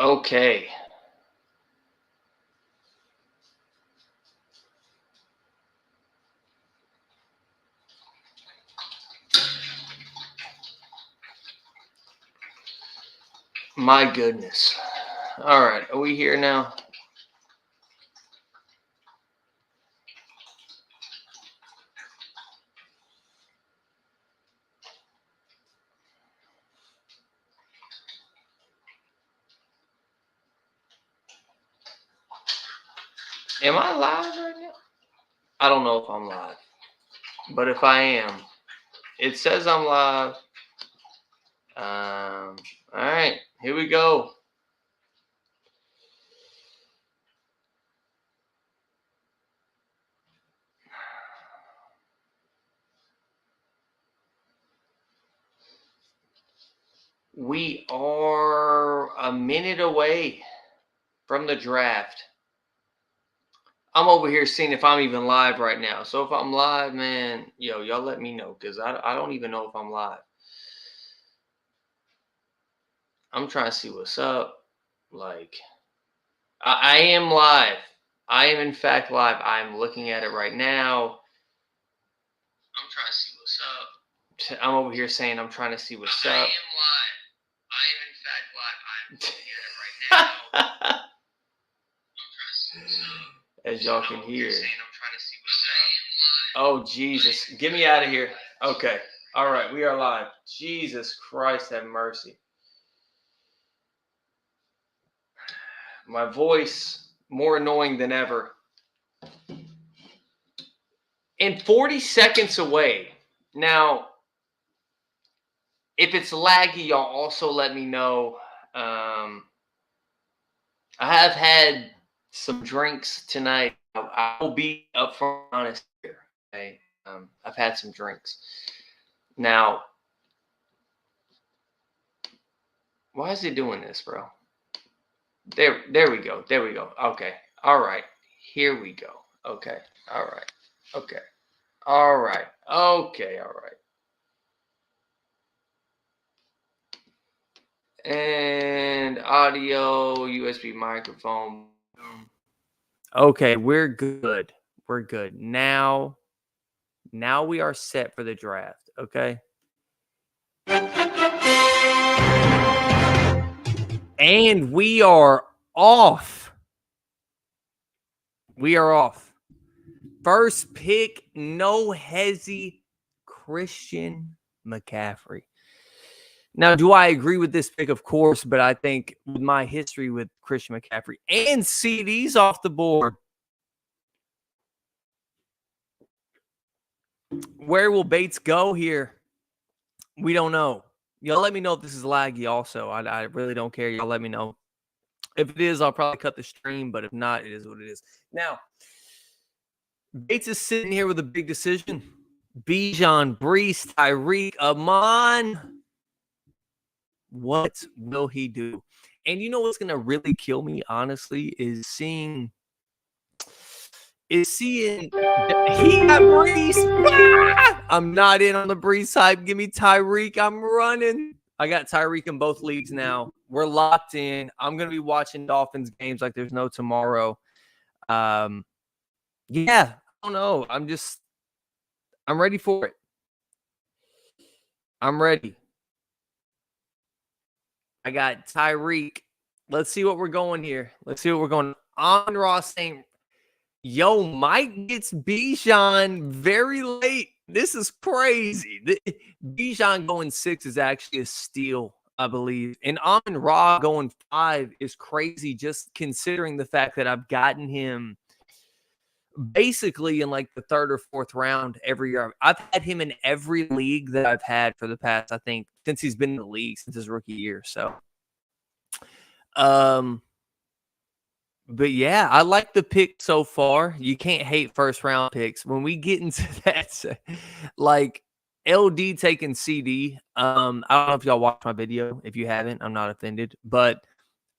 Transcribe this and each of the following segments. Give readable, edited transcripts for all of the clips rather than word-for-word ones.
Okay. My goodness. All right. Are we here now? Am I live right now? I don't know if I'm live. But if I am, it says I'm live. All right. Here we go. We are a minute away from the draft. I'm over here seeing if I'm even live right now. So if I'm live, man, y'all let me know because I don't even know if I'm live. I'm trying to see what's up. Like, I am live. I am in fact live. I'm looking at it right now. I'm trying to see what's up. I'm over here saying I'm trying to see what's up. I am live. I am in fact live. I'm looking at it right now. As y'all can hear. Oh, Jesus. Get me out of here. Okay. All right. We are live. Jesus Christ, have mercy. My voice, more annoying than ever. And 40 seconds away. Now, if it's laggy, y'all also let me know. I have had some drinks tonight. I will be upfront honest here. Okay? I've had some drinks. Now, why is it doing this, bro? There we go. There we go. Okay. All right. Here we go. Okay. All right. Okay. All right. Okay. All right. And audio, USB microphone. Okay, we're good. We're good. Now we are set for the draft, okay? And we are off. We are off. First pick, no hezzy, Christian McCaffrey. Now, do I agree with this pick? Of course, but I think with my history with Christian McCaffrey and CDs off the board, where will Bates go here? We don't know. Y'all let me know if this is laggy also. I really don't care. Y'all let me know. If it is, I'll probably cut the stream, but if not, it is what it is. Now, Bates is sitting here with a big decision. Bijan, Brees, Tyreek, Amon. What will he do? And you know what's going to really kill me, honestly, is seeing he got Brees. Ah! I'm not in on the Brees hype. Give me Tyreek. I'm running. I got Tyreek in both leagues now. We're locked in. I'm going to be watching Dolphins games like there's no tomorrow. Yeah, I don't know. I'm ready for it. I'm ready. I got Tyreek. Let's see what we're going here. Let's see what we're going. On Ross saying, yo, Mike gets Bijan very late. This is crazy. Bijan going 6 is actually a steal, I believe. And Amon Ra going 5 is crazy, just considering the fact that I've gotten him basically in like the 3rd or 4th round every year. I've had him in every league that I've had for the past, I think, since he's been in the league, since his rookie year. So, but yeah, I like the pick so far. You can't hate first round picks. When we get into that, like LD taking CD. I don't know if y'all watched my video. If you haven't, I'm not offended, but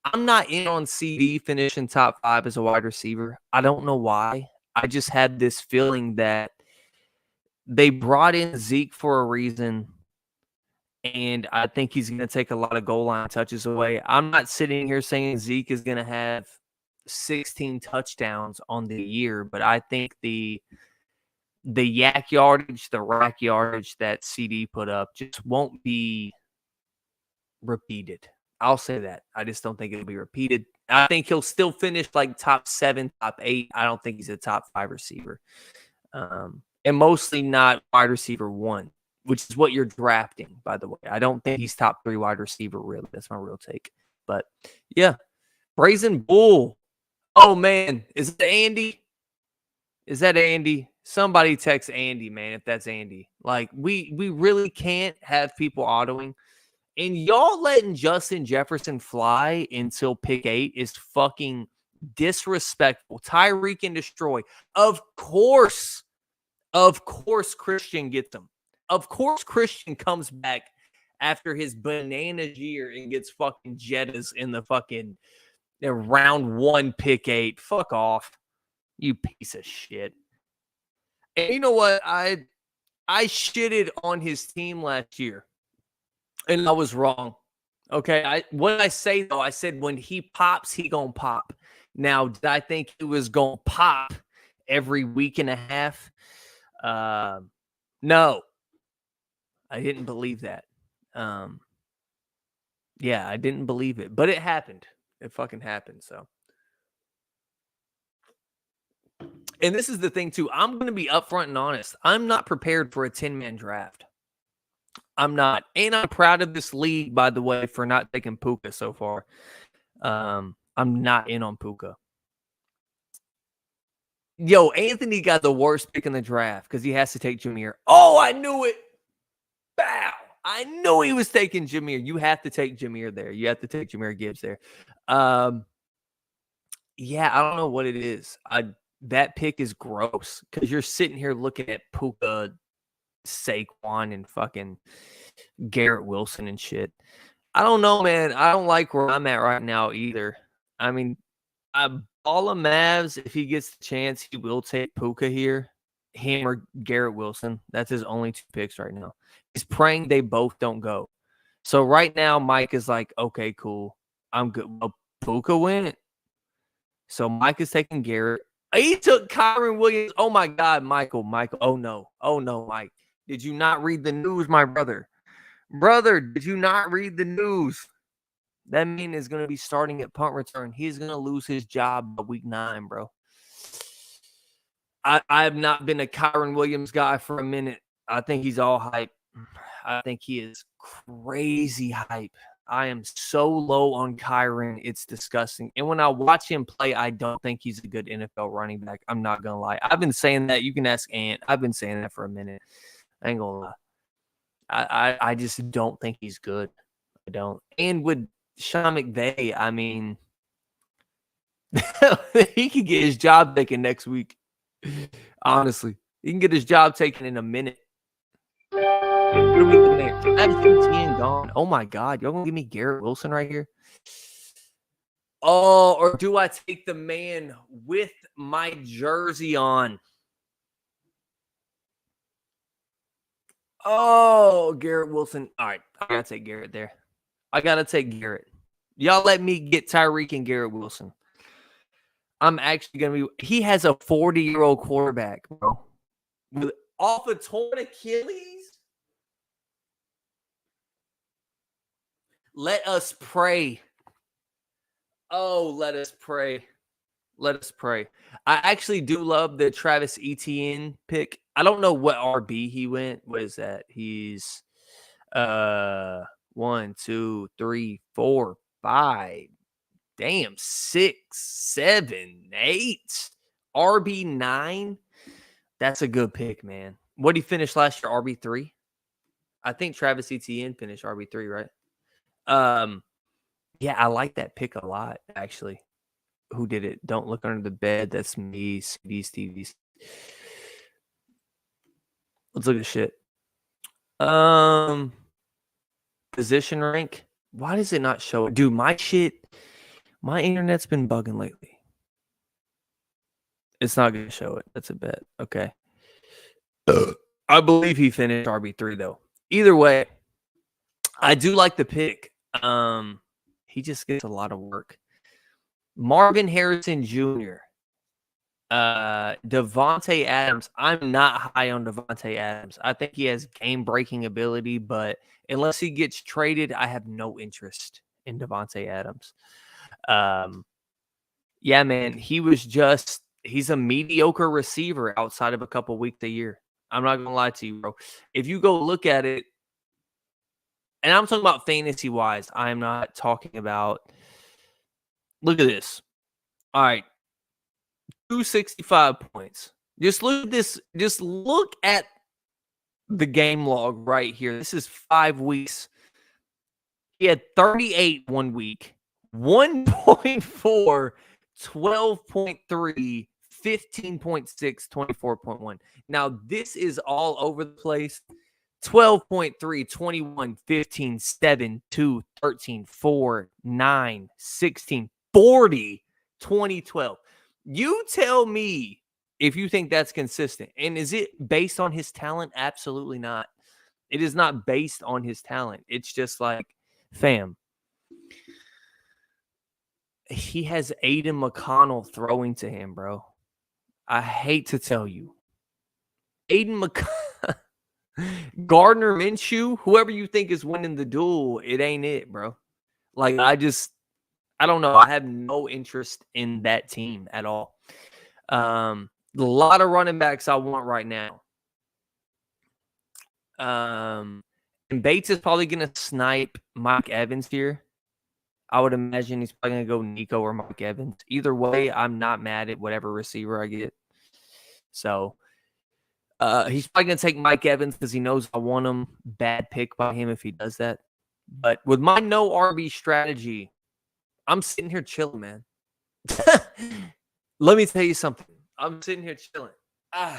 I'm not in on CD finishing top 5 as a wide receiver. I don't know why. I just had this feeling that they brought in Zeke for a reason. And I think he's going to take a lot of goal line touches away. I'm not sitting here saying Zeke is going to have 16 touchdowns on the year, but I think the yak yardage, the rack yardage that CD put up just won't be repeated. I'll say that. I just don't think it'll be repeated. I think he'll still finish like top 7, top 8. I don't think he's a top 5 receiver. And mostly not wide receiver 1, which is what you're drafting, by the way. I don't think he's top 3 wide receiver, really. That's my real take. But, yeah. Brazen Bull. Oh, man. Is it Andy? Is that Andy? Somebody text Andy, man, if that's Andy. Like, we really can't have people autoing. And y'all letting Justin Jefferson fly until pick 8 is fucking disrespectful. Tyreek and destroy. Of course, Christian gets them. Of course, Christian comes back after his bananas year and gets fucking Jettas in the fucking round 1 pick 8. Fuck off, you piece of shit. And you know what? I shitted on his team last year, and I was wrong. Okay, what did I say though? I said when he pops, he gonna pop. Now, did I think he was gonna pop every week and a half? No, I didn't believe that. Yeah, I didn't believe it, but it happened. It fucking happened. So, and this is the thing too. I'm going to be upfront and honest. I'm not prepared for a 10-man draft. I'm not, and I'm proud of this league, by the way, for not taking Puka so far. I'm not in on Puka. Yo, Anthony got the worst pick in the draft because he has to take Jameer. Oh, I knew it. Bow. I knew he was taking Jameer. You have to take Jameer there. You have to take Jameer Gibbs there. Yeah, I don't know what it is. That pick is gross because you're sitting here looking at Puka, Saquon, and fucking Garrett Wilson and shit. I don't know, man. I don't like where I'm at right now either. I mean, all of Mavs, if he gets the chance, he will take Puka here. Him or Garrett Wilson. That's his only 2 picks right now. He's praying they both don't go. So right now, Mike is like, okay, cool. I'm good. Well, Puka went. So Mike is taking Garrett. He took Kyron Williams. Oh, my God, Michael. Oh, no. Oh, no, Mike. Did you not read the news, my brother? Brother, did you not read the news? That man is going to be starting at punt return. He's going to lose his job by week 9, bro. I have not been a Kyron Williams guy for a minute. I think he's all hype. I think he is crazy hype. I am so low on Kyron. It's disgusting. And when I watch him play, I don't think he's a good NFL running back. I'm not going to lie. I've been saying that. You can ask Ant. I've been saying that for a minute. I ain't going to lie. I just don't think he's good. I don't. And with Sean McVay, I mean, he could get his job taken next week. Honestly, he can get his job taken in a minute. Gone. Oh my God, y'all gonna give me Garrett Wilson right here? Oh, or do I take the man with my jersey on? Oh, Garrett Wilson. All right, I gotta take Garrett there. I gotta take Garrett. Y'all let me get Tyreek and Garrett Wilson. I'm actually gonna be. He has a 40-year-old quarterback, bro, with off a torn Achilles. Let us pray. Oh, let us pray. Let us pray. I actually do love the Travis Etienne pick. I don't know what RB he went. What is that? He's 1, 2, 3, 4, 5. Damn, 6, 7, 8. RB9. That's a good pick, man. What did he finish last year? RB3? I think Travis Etienne finished RB3, right? Yeah, I like that pick a lot, actually. Who did it? Don't look under the bed. That's me. CDs, TVs. Let's look at shit. Position rank. Why does it not show it? Dude, my internet's been bugging lately. It's not going to show it. That's a bet. Okay. I believe he finished RB3, though. Either way, I do like the pick. He just gets a lot of work. Marvin Harrison Jr., Devontae Adams. I'm not high on Devontae Adams. I think he has game-breaking ability, but unless he gets traded, I have no interest in Devontae Adams. Yeah, man, he's a mediocre receiver outside of a couple weeks a year. I'm not gonna lie to you, bro. If you go look at it, and I'm talking about fantasy-wise, I'm not talking about. Look at this. All right, 265 points. Just look at this. Just look at the game log right here. This is 5 weeks. He had 38 1 week, 1.4, 12.3, 15.6, 24.1. Now, this is all over the place. 12.3, 21, 15, 7, 2, 13, 4, 9, 16, 40, 20, 12. You tell me if you think that's consistent. And is it based on his talent? Absolutely not. It is not based on his talent. It's just like, fam, he has Aiden McConnell throwing to him, bro. I hate to tell you. Aiden McConnell, Gardner Minshew, whoever you think is winning the duel, it ain't it, bro. Like, I don't know. I have no interest in that team at all. A lot of running backs I want right now. And Bates is probably going to snipe Mike Evans here. I would imagine he's probably going to go Nico or Mike Evans. Either way, I'm not mad at whatever receiver I get. So he's probably going to take Mike Evans because he knows I want him. Bad pick by him if he does that. But with my no RB strategy, I'm sitting here chilling, man. Let me tell you something. I'm sitting here chilling. I'm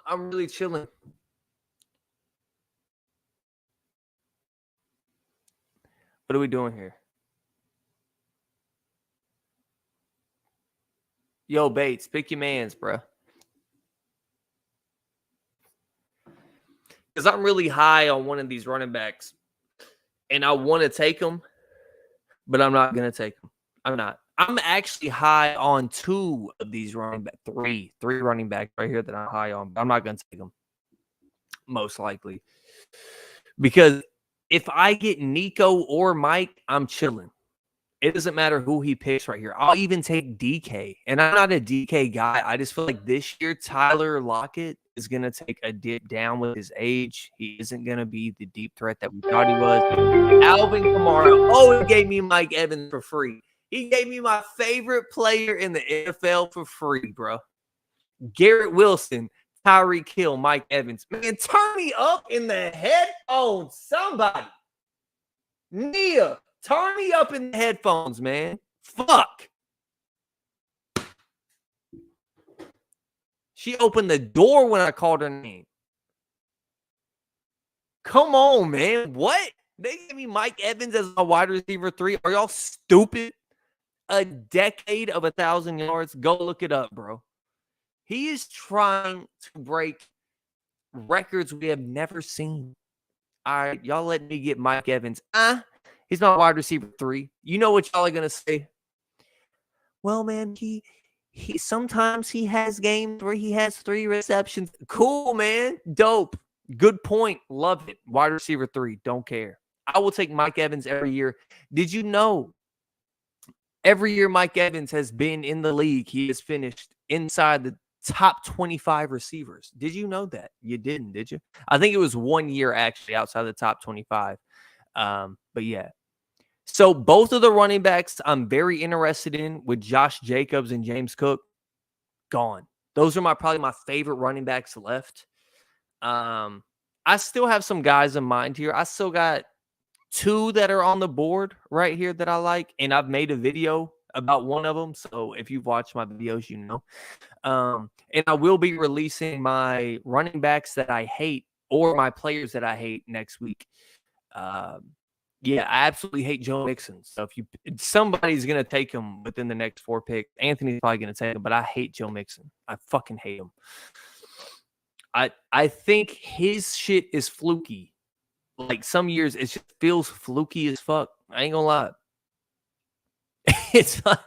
really chilling. What are we doing here? Yo, Bates, pick your mans, bro. Because I'm really high on one of these running backs, and I want to take them, but I'm not going to take them. I'm not. I'm actually high on 2 of these running backs, three running backs right here that I'm high on, but I'm not going to take them, most likely. Because if I get Nico or Mike, I'm chilling. It doesn't matter who he picks right here. I'll even take DK. And I'm not a DK guy. I just feel like this year, Tyler Lockett is going to take a dip down with his age. He isn't going to be the deep threat that we thought he was. Alvin Kamara. He gave me Mike Evans for free. He gave me my favorite player in the NFL for free, bro. Garrett Wilson, Tyreek Hill, Mike Evans. Man, turn me up in the headphones. Somebody. Nia. Turn me up in the headphones, man. Fuck. She opened the door when I called her name. Come on, man. What? They gave me Mike Evans as my wide receiver 3. Are y'all stupid? A decade of 1,000 yards. Go look it up, bro. He is trying to break records we have never seen. All right, y'all let me get Mike Evans. He's not wide receiver 3. You know what y'all are going to say? Well, man, he sometimes he has games where he has 3 receptions. Cool, man. Dope. Good point. Love it. Wide receiver 3. Don't care. I will take Mike Evans every year. Did you know every year Mike Evans has been in the league, he has finished inside the top 25 receivers? Did you know that? You didn't, did you? I think it was 1 year actually outside the top 25. But yeah. So both of the running backs I'm very interested in with Josh Jacobs and James Cook gone. Those are probably my favorite running backs left. I still have some guys in mind here. I still got 2 that are on the board right here that I like, and I've made a video about one of them. So if you've watched my videos, you know. And I will be releasing my running backs that I hate or my players that I hate next week. Yeah, I absolutely hate Joe Mixon. So if somebody's gonna take him within the next 4 picks, Anthony's probably gonna take him, but I hate Joe Mixon. I fucking hate him. I think his shit is fluky. Like some years, it just feels fluky as fuck. I ain't gonna lie. It's not,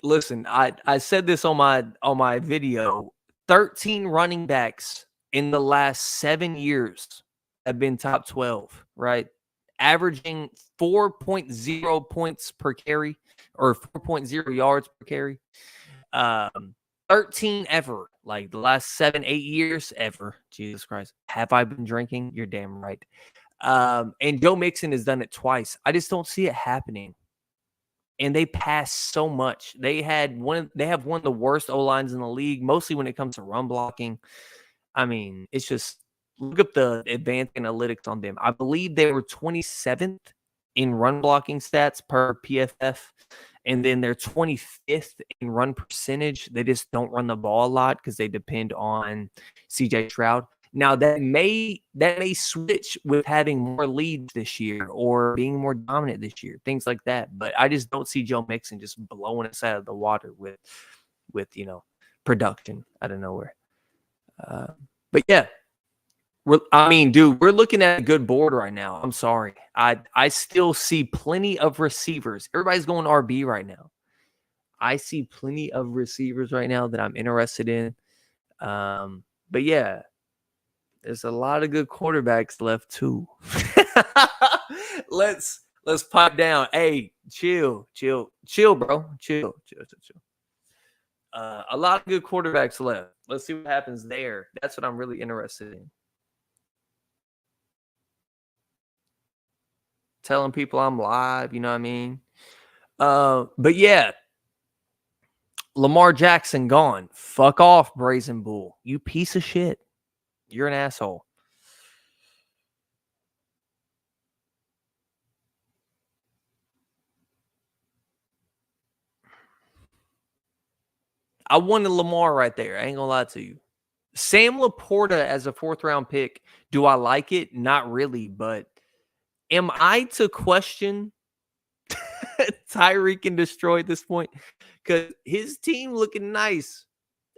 listen, I said this on my video. 13 running backs in the last 7 years have been top 12, right? Averaging 4.0 points per carry or 4.0 yards per carry. 13 ever, like the last 7-8 years ever. Jesus Christ. Have I been drinking? You're damn right. And Joe Mixon has done it twice. I just don't see it happening. And they pass so much. They have one of the worst O-lines in the league, mostly when it comes to run blocking. I mean, it's just look up the advanced analytics on them. I believe they were 27th in run blocking stats per PFF, and then they're 25th in run percentage. They just don't run the ball a lot because they depend on CJ Stroud. Now that may switch with having more leads this year or being more dominant this year, things like that. But I just don't see Joe Mixon just blowing us out of the water with production out of nowhere. But yeah, dude, we're looking at a good board right now. I'm sorry, I still see plenty of receivers. Everybody's going RB right now. I see plenty of receivers right now that I'm interested in. But yeah. There's a lot of good quarterbacks left too. Let's pipe down. Hey, chill, bro. Chill. A lot of good quarterbacks left. Let's see what happens there. That's what I'm really interested in. Telling people I'm live, you know what I mean? But yeah. Lamar Jackson gone. Fuck off, Brazen Bull. You piece of shit. You're an asshole. I wanted Lamar right there. I ain't gonna lie to you. Sam Laporta as a 4th-round pick. Do I like it? Not really, but am I to question Tyreek and Destroy at this point? Because his team looking nice.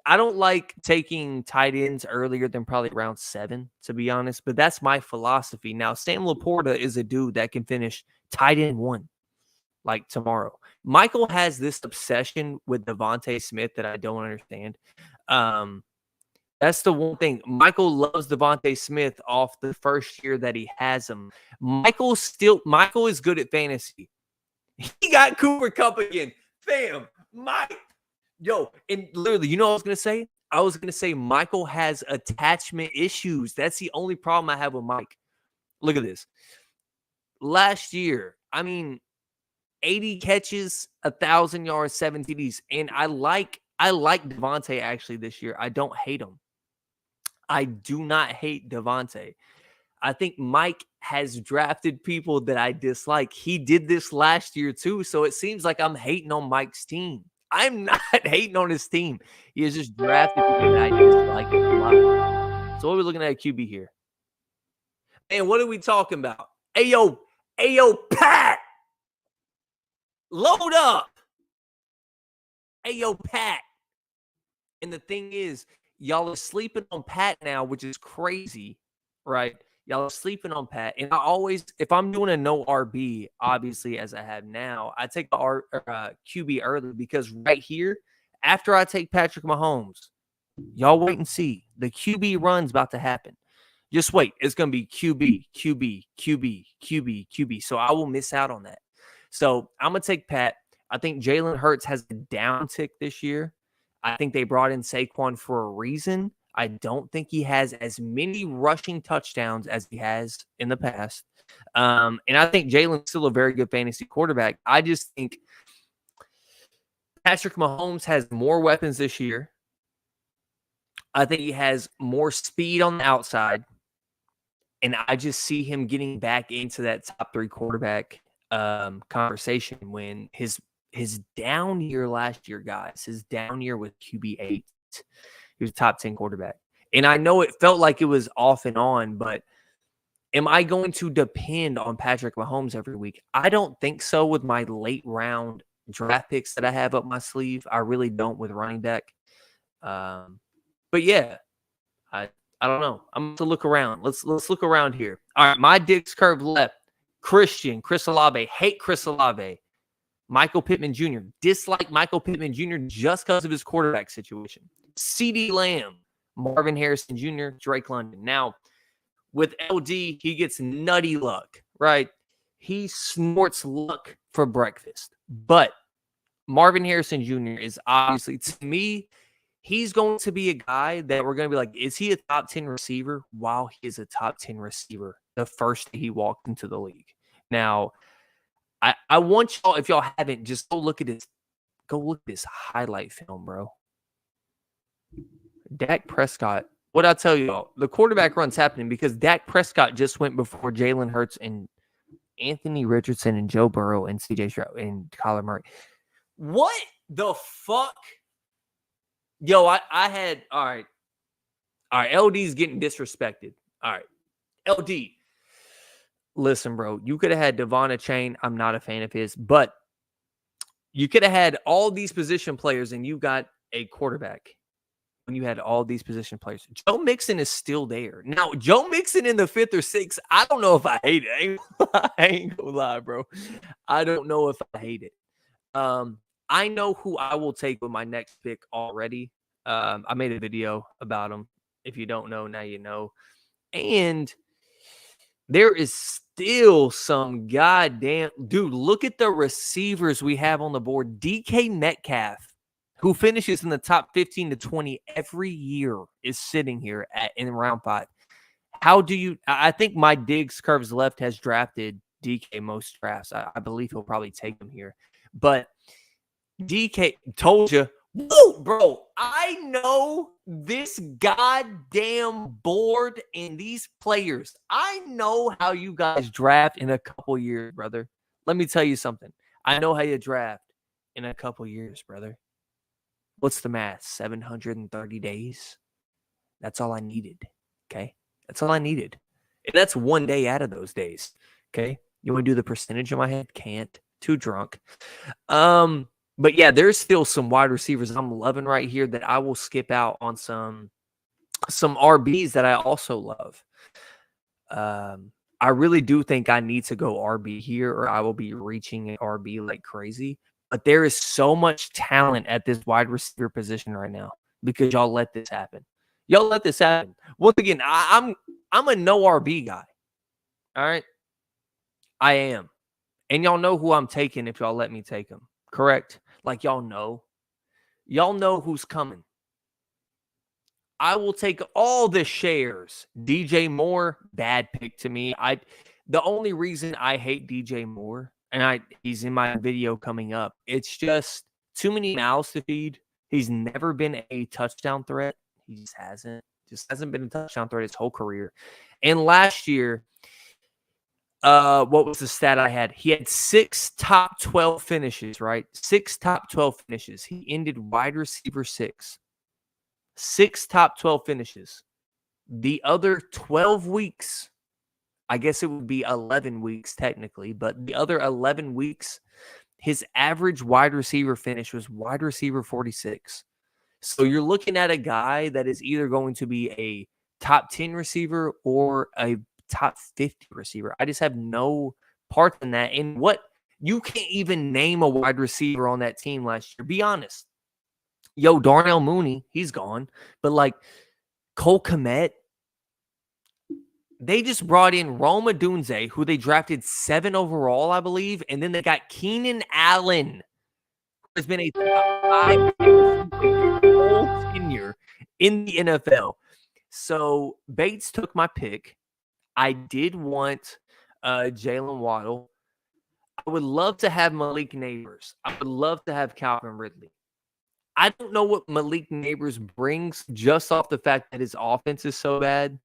I don't like taking tight ends earlier than probably round 7, to be honest, but that's my philosophy. Now, Sam Laporta is a dude that can finish tight end 1 like tomorrow. Michael has this obsession with Devontae Smith that I don't understand. That's the one thing. Michael loves Devontae Smith off the first year that he has him. Michael is good at fantasy. He got Cooper Kupp again. Fam, and literally, you know what I was going to say? I was going to say Michael has attachment issues. That's the only problem I have with Mike. Look at this. Last year, 80 catches, 1,000 yards, 7 TDs. And I like Devontae actually this year. I don't hate him. I do not hate Devontae. I think Mike has drafted people that I dislike. He did this last year too, so it seems like I'm hating on Mike's team. I'm not hating on his team. He has just drafted people that I dislike a lot. So what are we looking at QB here? And what are we talking about? Ayo, Pat! Load up! Ayo, Pat! And the thing is, y'all are sleeping on Pat now, which is crazy, right? Y'all are sleeping on Pat. And I always, if I'm doing a no RB, obviously, as I have now, I take the QB early because right here, after I take Patrick Mahomes, y'all wait and see. The QB run's about to happen. Just wait. It's going to be QB. So I will miss out on that. So I'm going to take Pat. I think Jalen Hurts has a downtick this year. I think they brought in Saquon for a reason. I don't think he has as many rushing touchdowns as he has in the past. And I think Jalen's still a very good fantasy quarterback. I just think Patrick Mahomes has more weapons this year. I think he has more speed on the outside. And I just see him getting back into that top 3 quarterback conversation when his down year last year, guys, his down year with QB8, he was top 10 quarterback. And I know it felt like it was off and on, but am I going to depend on Patrick Mahomes every week? I don't think so with my late round draft picks that I have up my sleeve. I really don't with running back. But yeah, I don't know. I'm going to look around. Let's look around here. All right, my Diggs curve left. Chris Olave. Hate Chris Olave. Michael Pittman Jr. Dislike Michael Pittman Jr. just because of his quarterback situation. CeeDee Lamb. Marvin Harrison Jr. Drake London. Now, with LD, he gets nutty luck, right? He snorts luck for breakfast. But Marvin Harrison Jr. is obviously, to me, he's going to be a guy that we're going to be like, is he a top 10 receiver? While he is a top 10 receiver the first day he walked into the league. Now, I want y'all, if y'all haven't, just go look at this highlight film, bro. Dak Prescott. What I tell y'all, the quarterback run's happening because Dak Prescott just went before Jalen Hurts and Anthony Richardson and Joe Burrow and CJ Stroud and Kyler Murray. What the fuck? Yo, I had, all right. LD's getting disrespected. All right. LD. Listen, bro, you could have had Devon Chain. I'm not a fan of his, but you could have had all these position players and you got a quarterback when you had all these position players. Joe Mixon is still there. Now, Joe Mixon in the 5th or 6th, I don't know if I hate it. I ain't gonna lie, bro. I don't know if I hate it. I know who I will take with my next pick already. I made a video about him. If you don't know, now you know. And there is still some goddamn... Dude, look at the receivers we have on the board. DK Metcalf, who finishes in the top 15 to 20 every year, is sitting here in round 5. How do you... I think my Diggs Curves Left has drafted DK most drafts. I believe he'll probably take him here. But DK, told you. Whoa, bro, I know this goddamn board and these players. I know how you guys draft in a couple years, brother. Let me tell you something. I know how you draft in a couple years, brother. What's the math? 730 days? That's all I needed, okay? That's all I needed. And that's one day out of those days, okay? You want to do the percentage in my head? Can't. Too drunk. But yeah, there's still some wide receivers I'm loving right here that I will skip out on some RBs that I also love. I really do think I need to go RB here or I will be reaching an RB like crazy. But there is so much talent at this wide receiver position right now because y'all let this happen. Y'all let this happen. Once again, I'm a no RB guy. All right? I am. And y'all know who I'm taking if y'all let me take him. Correct? Like y'all know who's coming. I will take all the shares. DJ Moore, bad pick to me. The only reason I hate DJ Moore, and he's in my video coming up, it's just too many mouths to feed. He's never been a touchdown threat. He just hasn't been a touchdown threat his whole career. And last year, what was the stat I had? He had 6 top 12 finishes, right? 6 top 12 finishes. He ended wide receiver 6. 6 top 12 finishes. The other 12 weeks, I guess it would be 11 weeks technically, but the other 11 weeks, his average wide receiver finish was wide receiver 46. So you're looking at a guy that is either going to be a top 10 receiver or a top 50 receiver. I just have no part in that. And what you can't even name a wide receiver on that team last year. Be honest. Yo, Darnell Mooney, he's gone. But like Cole Kmet, they just brought in Rome Odunze, who they drafted 7 overall, I believe. And then they got Keenan Allen, who has been a top 5 whole tenure in the NFL. So Bates took my pick. I did want Jalen Waddle. I would love to have Malik Neighbors. I would love to have Calvin Ridley. I don't know what Malik Neighbors brings just off the fact that his offense is so bad.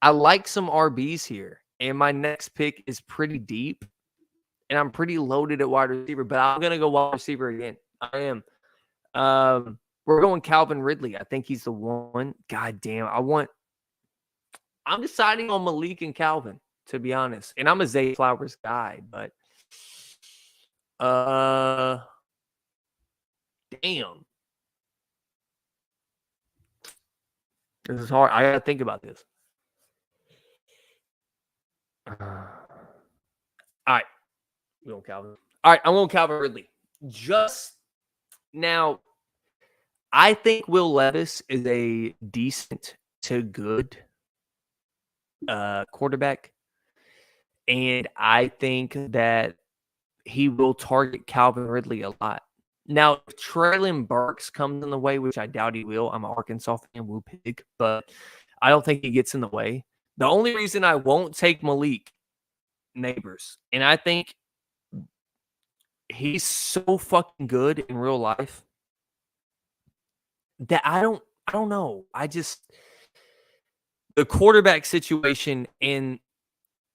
I like some RBs here, and my next pick is pretty deep, and I'm pretty loaded at wide receiver, but I'm going to go wide receiver again. I am. We're going Calvin Ridley. I think he's the one. God damn. I'm deciding on Malik and Calvin, to be honest. And I'm a Zay Flowers guy, but damn. This is hard. I got to think about this. All right. We going Calvin. All right. I'm going Calvin Ridley. Just now, I think Will Levis is a decent to good quarterback. And I think that he will target Calvin Ridley a lot. Now, if Treylon Burks comes in the way, which I doubt he will, I'm an Arkansas fan, Woo Pig, but I don't think he gets in the way. The only reason I won't take Malik Neighbors, and I think he's so fucking good in real life that I don't know. The quarterback situation and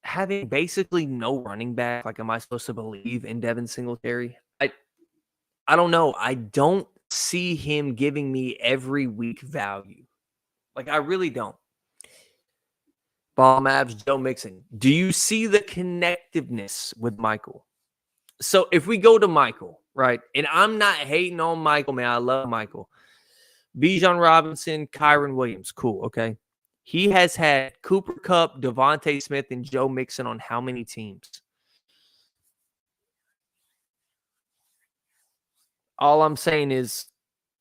having basically no running back, like, am I supposed to believe in Devin Singletary? I don't know. I don't see him giving me every week value. Like, I really don't. Ball Mavs, Joe Mixon. Do you see the connectiveness with Michael? So if we go to Michael, right, and I'm not hating on Michael, man. I love Michael. Bijan Robinson, Kyron Williams. Cool, okay. He has had Cooper Kupp, Devontae Smith, and Joe Mixon on how many teams? All I'm saying is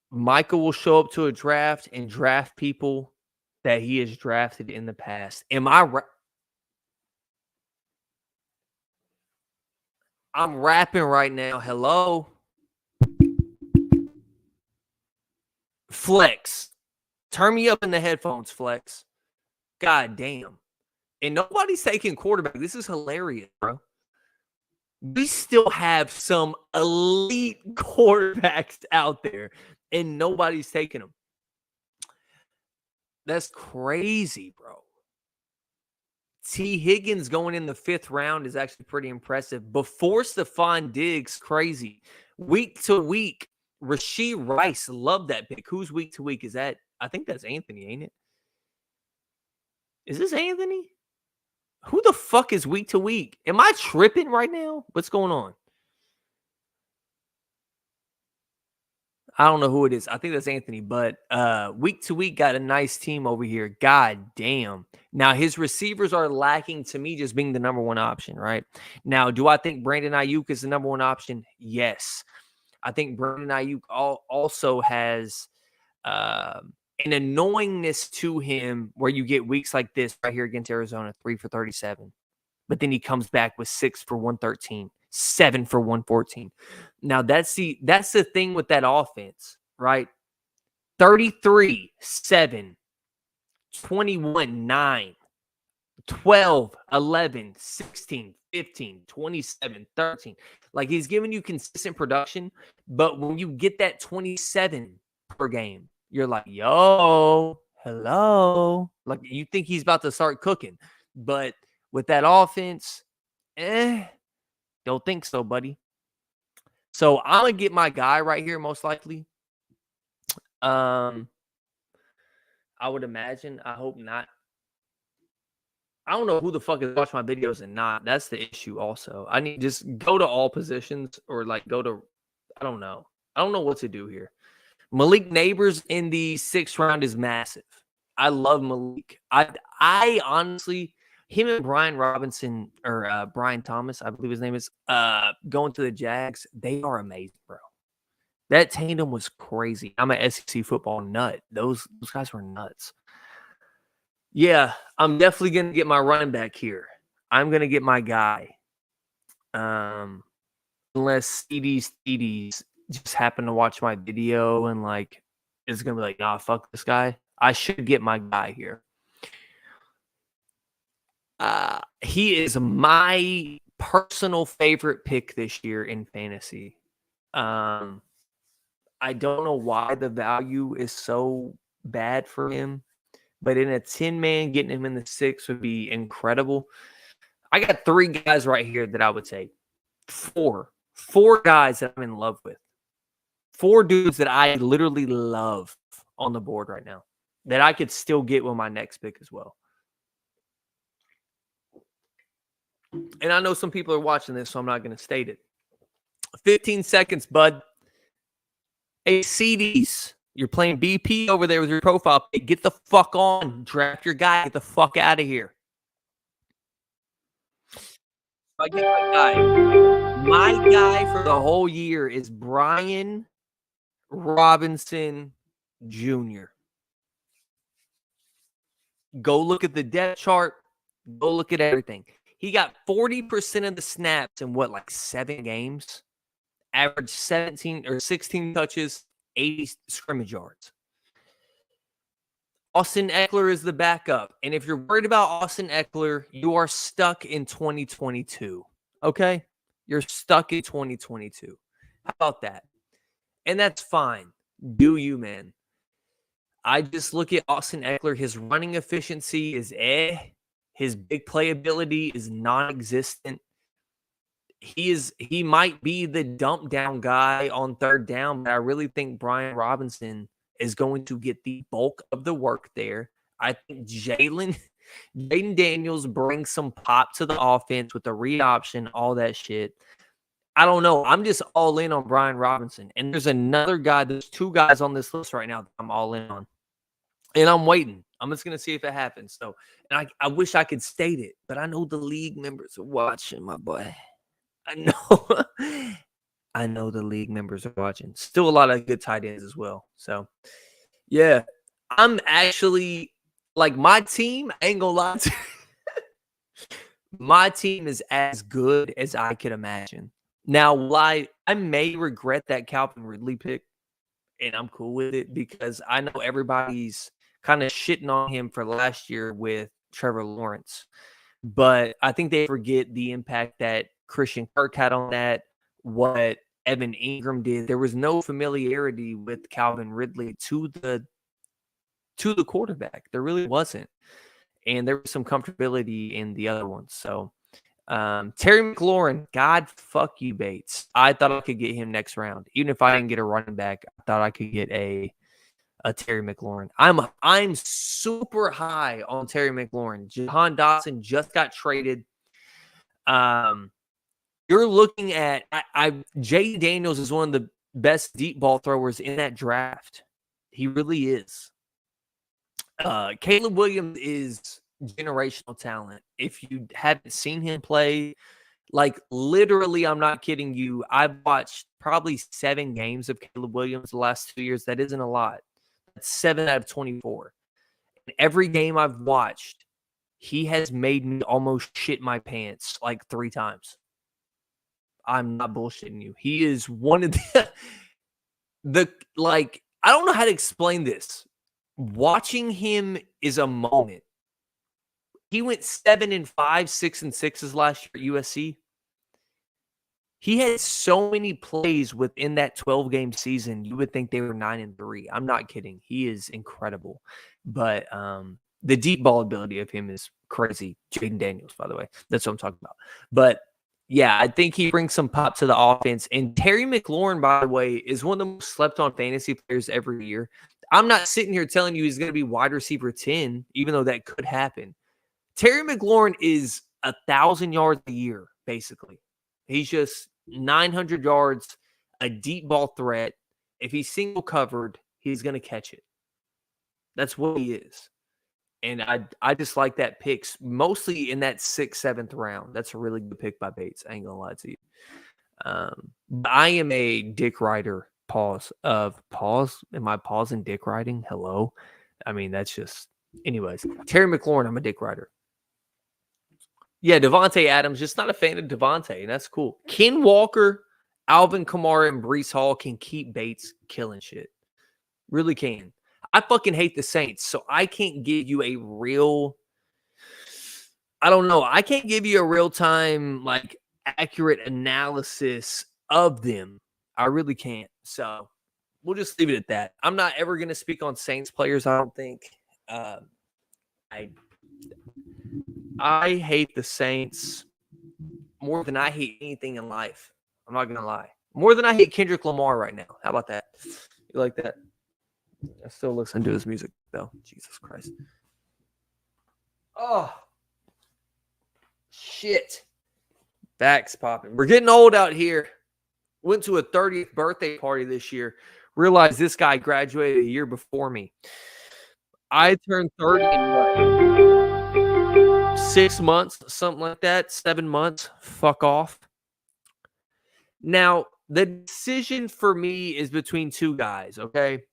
Michael will show up to a draft and draft people that he has drafted in the past. Am I I'm rapping right now. Hello? Flex. Turn me up in the headphones, Flex. God damn. And nobody's taking quarterback. This is hilarious, bro. We still have some elite quarterbacks out there, and nobody's taking them. That's crazy, bro. T. Higgins going in the 5th round is actually pretty impressive. Before Stephon Diggs, crazy. Week to week, Rashee Rice, love that pick. Who's week to week? Is that? I think that's Anthony, ain't it? Is this Anthony? Who the fuck is week to week? Am I tripping right now? What's going on? I don't know who it is. I think that's Anthony, but week to week got a nice team over here. God damn. Now, his receivers are lacking to me just being the number one option, right? Now, do I think Brandon Ayuk is the number one option? Yes. I think Brandon Ayuk also has an annoyingness to him where you get weeks like this right here against Arizona, 3 for 37. But then he comes back with 6 for 113, 7 for 114. Now, that's the thing with that offense, right? 33, 7, 21, 9, 12, 11, 16, 15, 27, 13. Like, he's giving you consistent production, but when you get that 27 per game, you're like, yo, hello. Like, you think he's about to start cooking. But with that offense, don't think so, buddy. So I'm going to get my guy right here, most likely. I would imagine. I hope not. I don't know who the fuck is watching my videos and not. That's the issue also. I need just go to all positions or like go to, I don't know. I don't know what to do here. Malik Neighbors in the 6th round is massive. I love Malik. I honestly, him and Brian Robinson or Brian Thomas, I believe his name is, going to the Jags. They are amazing, bro. That tandem was crazy. I'm an SEC football nut. Those guys were nuts. Yeah, I'm definitely going to get my running back here. I'm going to get my guy. Unless CDs just happen to watch my video and like is going to be like, nah, fuck this guy. I should get my guy here. He is my personal favorite pick this year in fantasy. I don't know why the value is so bad for him. But in a 10-man, getting him in the 6 would be incredible. I got 3 guys right here that I would take. 4 guys that I'm in love with. 4 dudes that I literally love on the board right now that I could still get with my next pick as well. And I know some people are watching this, so I'm not going to state it. 15 seconds, bud. Hey, CDs. You're playing BP over there with your profile pick. Get the fuck on. Draft your guy. Get the fuck out of here. I get my guy. My guy for the whole year is Brian Robinson Jr. Go look at the depth chart. Go look at everything. He got 40% of the snaps in what, like 7 games? Average 17 or 16 touches, 80 scrimmage yards. Austin Eckler is the backup. And if you're worried about Austin Eckler, you are stuck in 2022. Okay? You're stuck in 2022. How about that? And that's fine. Do you, man? I just look at Austin Eckler. His running efficiency is His big playability is non-existent. He might be the dump down guy on third down, but I really think Brian Robinson is going to get the bulk of the work there. I think Jaden Daniels brings some pop to the offense with the read option, all that shit. I don't know. I'm just all in on Brian Robinson. And there's another guy, there's 2 guys on this list right now that I'm all in on. And I'm waiting. I'm just going to see if it happens. So, and I wish I could state it, but I know the league members are watching, my boy. I know. I know the league members are watching. Still a lot of good tight ends as well. So, yeah. I'm actually, like, my team, I ain't gonna lie to you. My team is as good as I could imagine. Now, I may regret that Calvin Ridley pick, and I'm cool with it because I know everybody's kind of shitting on him for last year with Trevor Lawrence. But I think they forget the impact that Christian Kirk had on that, what Evan Ingram did. There was no familiarity with Calvin Ridley to the quarterback. There really wasn't. And there was some comfortability in the other ones. So Terry McLaurin, God fuck you, Bates. I thought I could get him next round. Even if I didn't get a running back, I thought I could get a Terry McLaurin. I'm super high on Terry McLaurin. Jahan Dotson just got traded. You're looking at Jay Daniels is one of the best deep ball throwers in that draft. He really is. Caleb Williams is generational talent. If you haven't seen him play, like literally, I'm not kidding you. I've watched probably 7 games of Caleb Williams the last 2 years. That isn't a lot. That's 7 out of 24. And every game I've watched, he has made me almost shit my pants like 3 times. I'm not bullshitting you. He is one of the like, I don't know how to explain this. Watching him is a moment. He went 7-5, 6-6 his last year at USC. He had so many plays within that 12-game season. You would think they were 9-3. I'm not kidding. He is incredible. But the deep ball ability of him is crazy. Jaden Daniels, by the way. That's what I'm talking about. But yeah, I think he brings some pop to the offense. And Terry McLaurin, by the way, is one of the most slept on fantasy players every year. I'm not sitting here telling you he's going to be wide receiver 10, even though that could happen. Terry McLaurin is 1,000 yards a year, basically. He's just 900 yards, a deep ball threat. If he's single covered, he's going to catch it. That's what he is. And I just like that pick, mostly in that 6th, 7th round. That's a really good pick by Bates. I ain't going to lie to you. I am a dick rider. Pause. Am I pausing dick riding? Hello? I mean, that's just... Anyways, Terry McLaurin, I'm a dick rider. Yeah, Devontae Adams, just not a fan of Devontae, and that's cool. Ken Walker, Alvin Kamara, and Breece Hall can keep Bates killing shit. Really can. I fucking hate the Saints, so I can't give you a real... I don't know. I can't give you a real-time, like, accurate analysis of them. I really can't. So we'll just leave it at that. I'm not ever going to speak on Saints players, I don't think. I hate the Saints more than I hate anything in life. I'm not going to lie. More than I hate Kendrick Lamar right now. How about that? You like that? I still listen to his music, though. Jesus Christ. Oh. Shit. Back's popping. We're getting old out here. Went to a 30th birthday party this year Realize this guy graduated a year before me. I turned 30 in what, 6 months, something like that, 7 months. Fuck off. Now, the decision for me is between two guys, okay?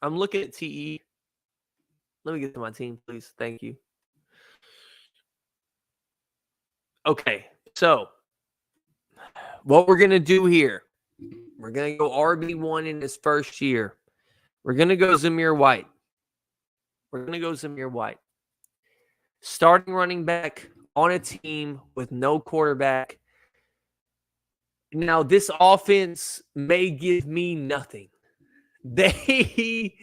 I'm looking at TE. Let me get to my team, please. Thank you. Okay, so what we're going to do here, we're going to go RB1 in his first year. We're going to go Zamir White. Starting running back on a team with no quarterback. Now, this offense may give me nothing. They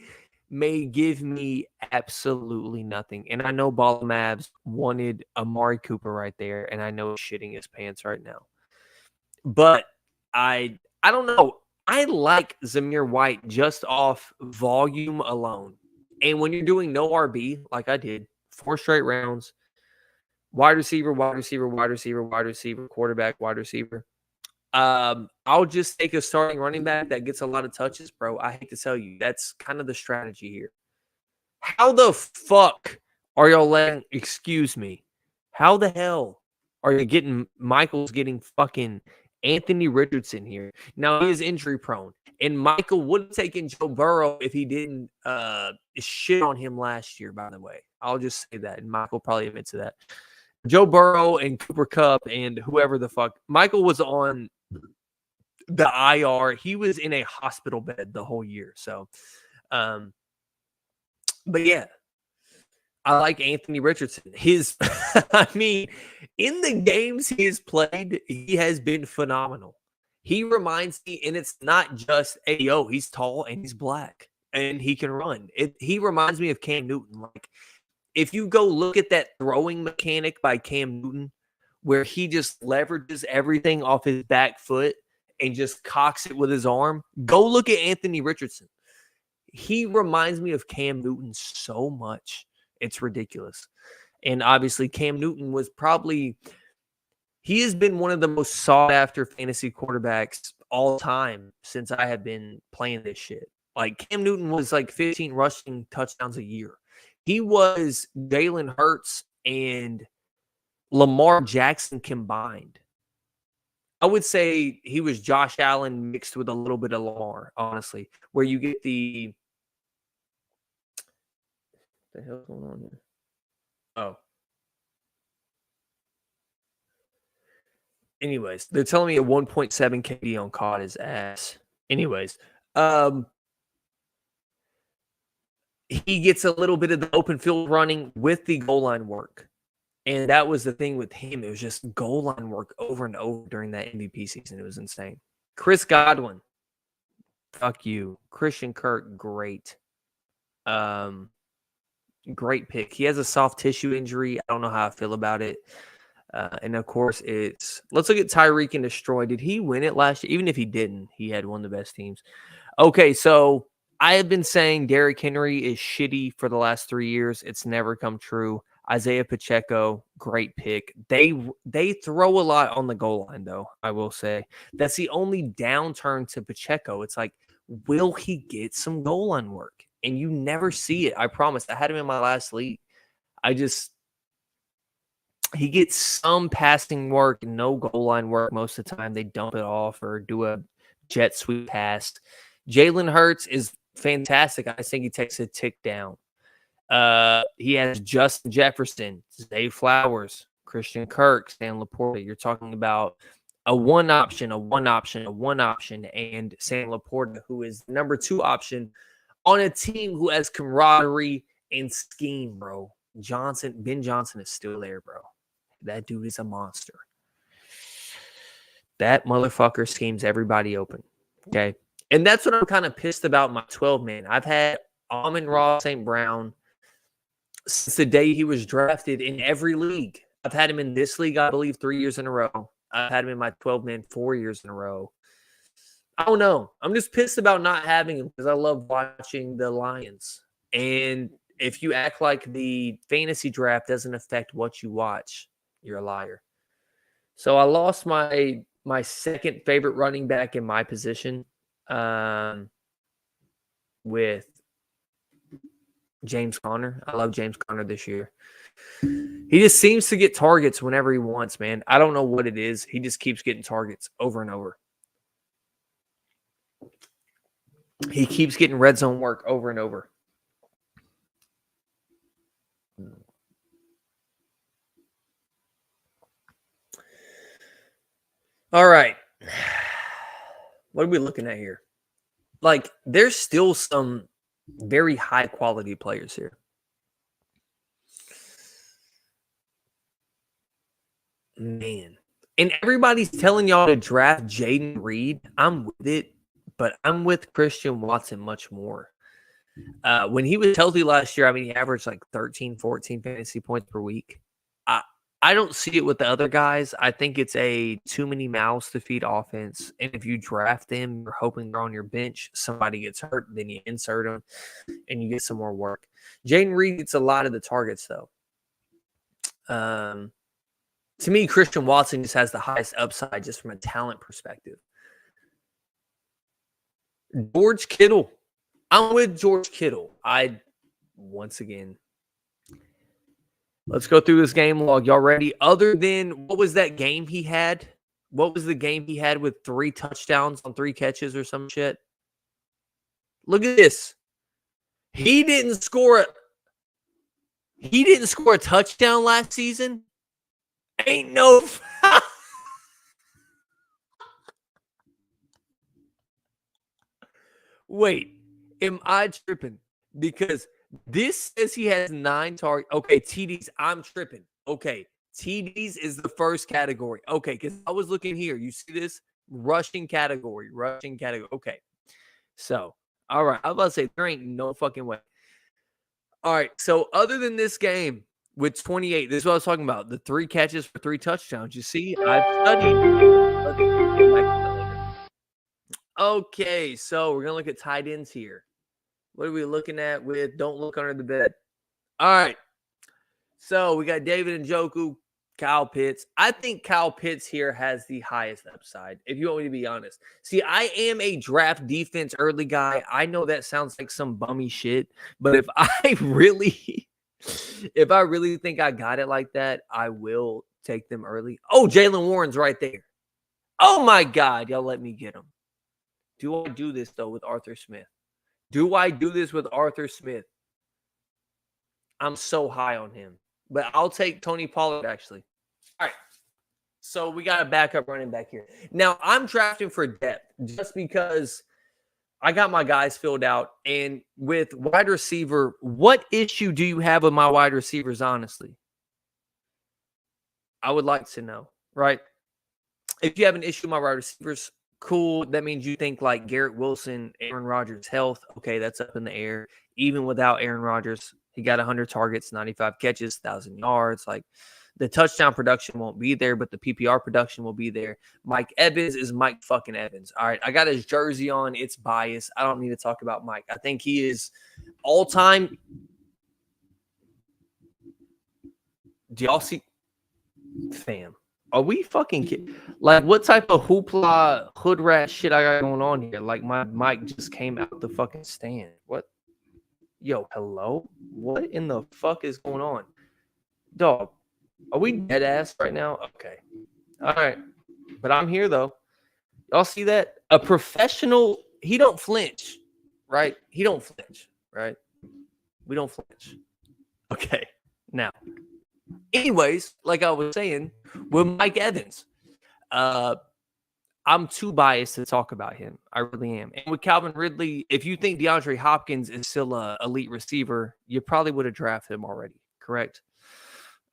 may give me absolutely nothing. And I know Ball Mavs wanted Amari Cooper right there, and I know he's shitting his pants right now. But I don't know. I like Zamir White just off volume alone. And when you're doing no RB, like I did, 4 straight rounds, wide receiver, quarterback, wide receiver. I'll just take a starting running back that gets a lot of touches, bro. I hate to tell you, that's kind of the strategy here. How the fuck are y'all letting, excuse me, how the hell are you getting, Michael's getting fucking Anthony Richardson here? Now, he is injury prone, and Michael would have taken Joe Burrow if he didn't shit on him last year, by the way. I'll just say that, and Michael probably admits to that. Joe Burrow and Cooper Kupp and whoever the fuck. Michael was on the IR. He was in a hospital bed the whole year. So, but yeah, I like Anthony Richardson. His, I mean, in the games he has played, he has been phenomenal. He reminds me, and it's not just, hey, he's tall and he's black and he can run. He reminds me of Cam Newton. Like, if you go look at that throwing mechanic by Cam Newton, where he just leverages everything off his back foot and just cocks it with his arm, go look at Anthony Richardson. He reminds me of Cam Newton so much. It's ridiculous. And obviously, Cam Newton was he has been one of the most sought-after fantasy quarterbacks all time since I have been playing this shit. Like, Cam Newton was like 15 rushing touchdowns a year. He was Jalen Hurts and Lamar Jackson combined. I would say he was Josh Allen mixed with a little bit of Lamar, honestly, where you get the hell's going on here? Oh. Anyways, they're telling me a 1.7 KD on caught his ass. Anyways, he gets a little bit of the open field running with the goal line work. And that was the thing with him. It was just goal line work over and over during that MVP season. It was insane. Chris Godwin. Fuck you. Christian Kirk, great. Great pick. He has a soft tissue injury. I don't know how I feel about it. And of course, let's look at Tyreek and Destroy. Did he win it last year? Even if he didn't, he had one of the best teams. Okay, so I have been saying Derrick Henry is shitty for the last 3 years. It's never come true. Isaiah Pacheco, great pick. They throw a lot on the goal line, though, I will say. That's the only downturn to Pacheco. It's like, will he get some goal line work? And you never see it. I promise. I had him in my last league. He gets some passing work, no goal line work most of the time. They dump it off or do a jet sweep pass. Jalen Hurts is fantastic. I think he takes a tick down. He has Justin Jefferson, Zay Flowers, Christian Kirk, Sam Laporta. You're talking about a one option, and Sam Laporta, who is the number 2 option on a team who has camaraderie and scheme, bro. Ben Johnson is still there, bro. That dude is a monster. That motherfucker schemes everybody open. Okay. And that's what I'm kind of pissed about my 12-man. I've had Amon-Ra St. Brown since the day he was drafted in every league. I've had him in this league, I believe, 3 years in a row. I've had him in my 12-man 4 years in a row. I don't know. I'm just pissed about not having him because I love watching the Lions. And if you act like the fantasy draft doesn't affect what you watch, you're a liar. So I lost my my second favorite running back in my position, with James Conner. I love James Conner this year. He just seems to get targets whenever he wants, man. I don't know what it is. He just keeps getting targets over and over. He keeps getting red zone work over and over. All right. What are we looking at here? Like, there's still some very high quality players here. Man. And everybody's telling y'all to draft Jaden Reed. I'm with it, but I'm with Christian Watson much more. When he was healthy last year, I mean, he averaged like 13, 14 fantasy points per week. I don't see it with the other guys. I think it's a too many mouths to feed offense. And if you draft them, you're hoping they're on your bench. Somebody gets hurt, then you insert them, and you get some more work. Jaden Reed gets a lot of the targets, though. To me, Christian Watson just has the highest upside just from a talent perspective. George Kittle. I'm with George Kittle. Once again, let's go through this game log. Y'all ready? Other than, what was that game he had? What was the game he had with 3 touchdowns on 3 catches or some shit? Look at this. He didn't score a touchdown last season. Ain't no Wait, am I tripping? Because this says he has 9 targets. Okay, TDs, I'm tripping. Okay, TDs is the first category. Okay, because I was looking here. You see this? Rushing category. Okay. So, all right. I was about to say, there ain't no fucking way. All right. So, other than this game with 28, this is what I was talking about. The 3 catches for 3 touchdowns. You see, I've studied. Okay, so we're going to look at tight ends here. What are we looking at with Don't Look Under the Bed? All right. So we got David Njoku, Kyle Pitts. I think Kyle Pitts here has the highest upside, if you want me to be honest. See, I am a draft defense early guy. I know that sounds like some bummy shit, but if I really think I got it like that, I will take them early. Oh, Jaylen Warren's right there. Oh my God, y'all let me get him. Do I do this, though, with Arthur Smith? I'm so high on him. But I'll take Tony Pollard, actually. All right. So we got a backup running back here. Now, I'm drafting for depth just because I got my guys filled out. And with wide receiver, what issue do you have with my wide receivers, honestly? I would like to know, right? If you have an issue with my wide receivers, cool. That means you think like Garrett Wilson, Aaron Rodgers' health. Okay, that's up in the air. Even without Aaron Rodgers, he got 100 targets, 95 catches, 1,000 yards. Like, the touchdown production won't be there, but the PPR production will be there. Mike Evans is Mike fucking Evans. All right, I got his jersey on. It's biased. I don't need to talk about Mike. I think he is all-time. Do y'all see? Fam. Are we fucking kidding? Like, what type of hoopla, hood rat shit I got going on here? Like, my mic just came out the fucking stand. What? Yo, hello? What in the fuck is going on? Dog, are we dead ass right now? Okay. All right. But I'm here, though. Y'all see that? A professional, he don't flinch, right? He don't flinch, right? We don't flinch. Okay. Now, anyways, like I was saying, with Mike Evans, I'm too biased to talk about him. I really am. And with Calvin Ridley, if you think DeAndre Hopkins is still an elite receiver, you probably would have drafted him already, correct?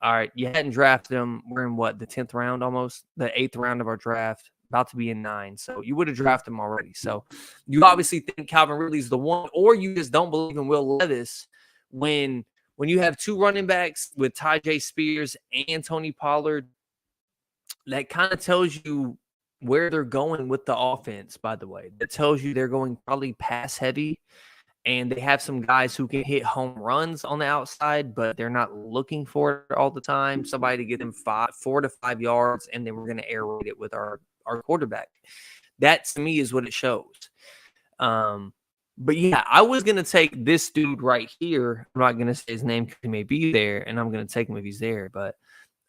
All right. You hadn't drafted him. We're in what, the 10th round almost? The 8th round of our draft, about to be in 9. So you would have drafted him already. So you obviously think Calvin Ridley's the one, or you just don't believe in Will Levis when you have 2 running backs with Tyjae Spears and Tony Pollard. That kind of tells you where they're going with the offense, by the way. That tells you they're going probably pass heavy, and they have some guys who can hit home runs on the outside, but they're not looking for it all the time. Somebody to get them 4 to 5 yards, and then we're going to air raid it with our our quarterback. That to me is what it shows. But yeah, I was gonna take this dude right here. I'm not gonna say his name because he may be there, and I'm gonna take him if he's there. But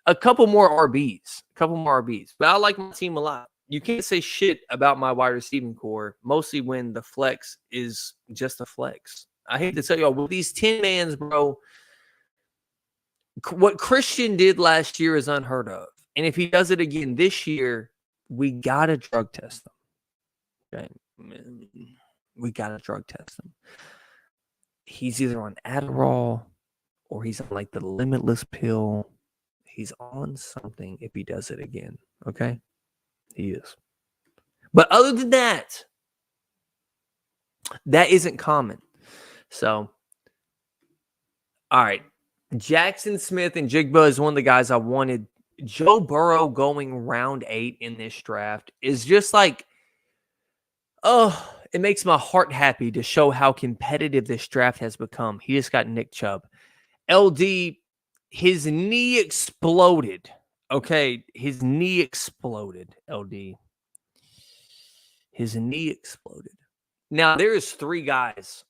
a couple more RBs. But I like my team a lot. You can't say shit about my wide receiving core, mostly when the flex is just a flex. I hate to tell y'all, with these 10 mans, bro, what Christian did last year is unheard of. And if he does it again this year, we got to drug test him. Okay? We got to drug test him. He's either on Adderall or he's on like the limitless pill. He's on something if he does it again. Okay? He is. But other than that, that isn't common. So, all right. Jackson Smith and Jigba is one of the guys I wanted. Joe Burrow going round 8 in this draft is just like, oh, it makes my heart happy to show how competitive this draft has become. He just got Nick Chubb. LD, his knee exploded. Okay, his knee exploded, LD. His knee exploded. Now, there is 3 guys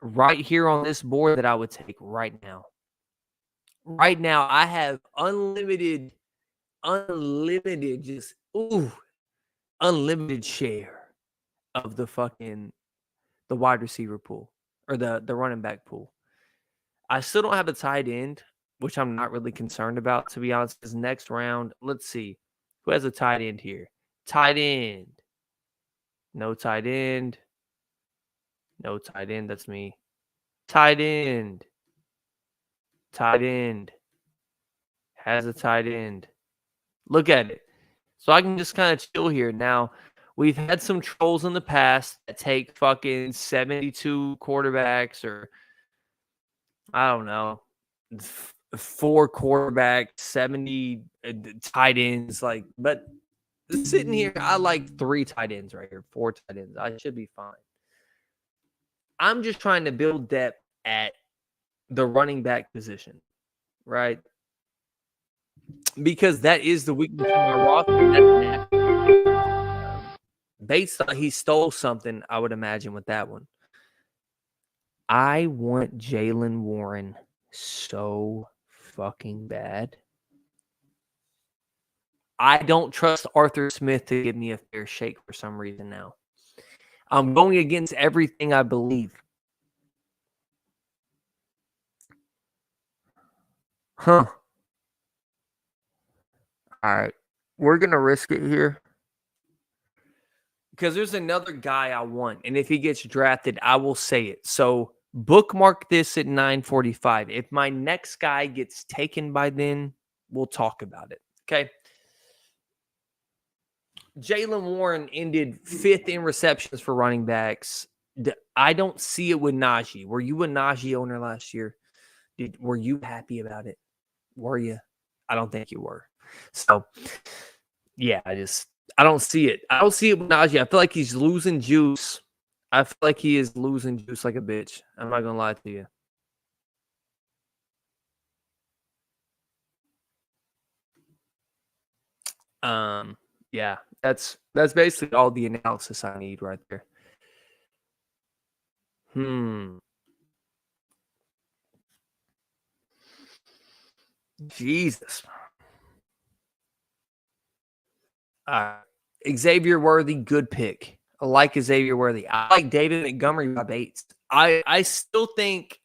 right here on this board that I would take right now. Right now, I have unlimited share of the wide receiver pool or the running back pool. I still don't have a tight end, which I'm not really concerned about, to be honest, because next round, let's see. Who has a tight end here? Tight end. No tight end. No tight end. That's me. Tight end. Tight end. Has a tight end. Look at it. So I can just kind of chill here. Now, we've had some trolls in the past that take fucking 72 quarterbacks or, I don't know, 4 quarterbacks, 70 tight ends. Like, but sitting here, I like 3 tight ends right here, 4 tight ends. I should be fine. I'm just trying to build depth at the running back position, right? Because that is the weakness of my roster. Bates thought he stole something, I would imagine, with that one. I want Jaylen Warren so fucking bad. I don't trust Arthur Smith to give me a fair shake for some reason now. I'm going against everything I believe. Huh. All right. We're going to risk it here. Because there's another guy I want. And if he gets drafted, I will say it. So bookmark this at 9:45. If my next guy gets taken by then, we'll talk about it. Okay. Jaylen Warren ended 5th in receptions for running backs. I don't see it with Najee. Were you a Najee owner last year? Were you happy about it? Were you? I don't think you were. So, yeah, I don't see it. I don't see it with Najee. I feel like he's losing juice. I feel like he is losing juice like a bitch. I'm not going to lie to you. Yeah, that's basically all the analysis I need right there. Jesus. Xavier Worthy, good pick. I like Xavier Worthy. I like David Montgomery by Bates. I still think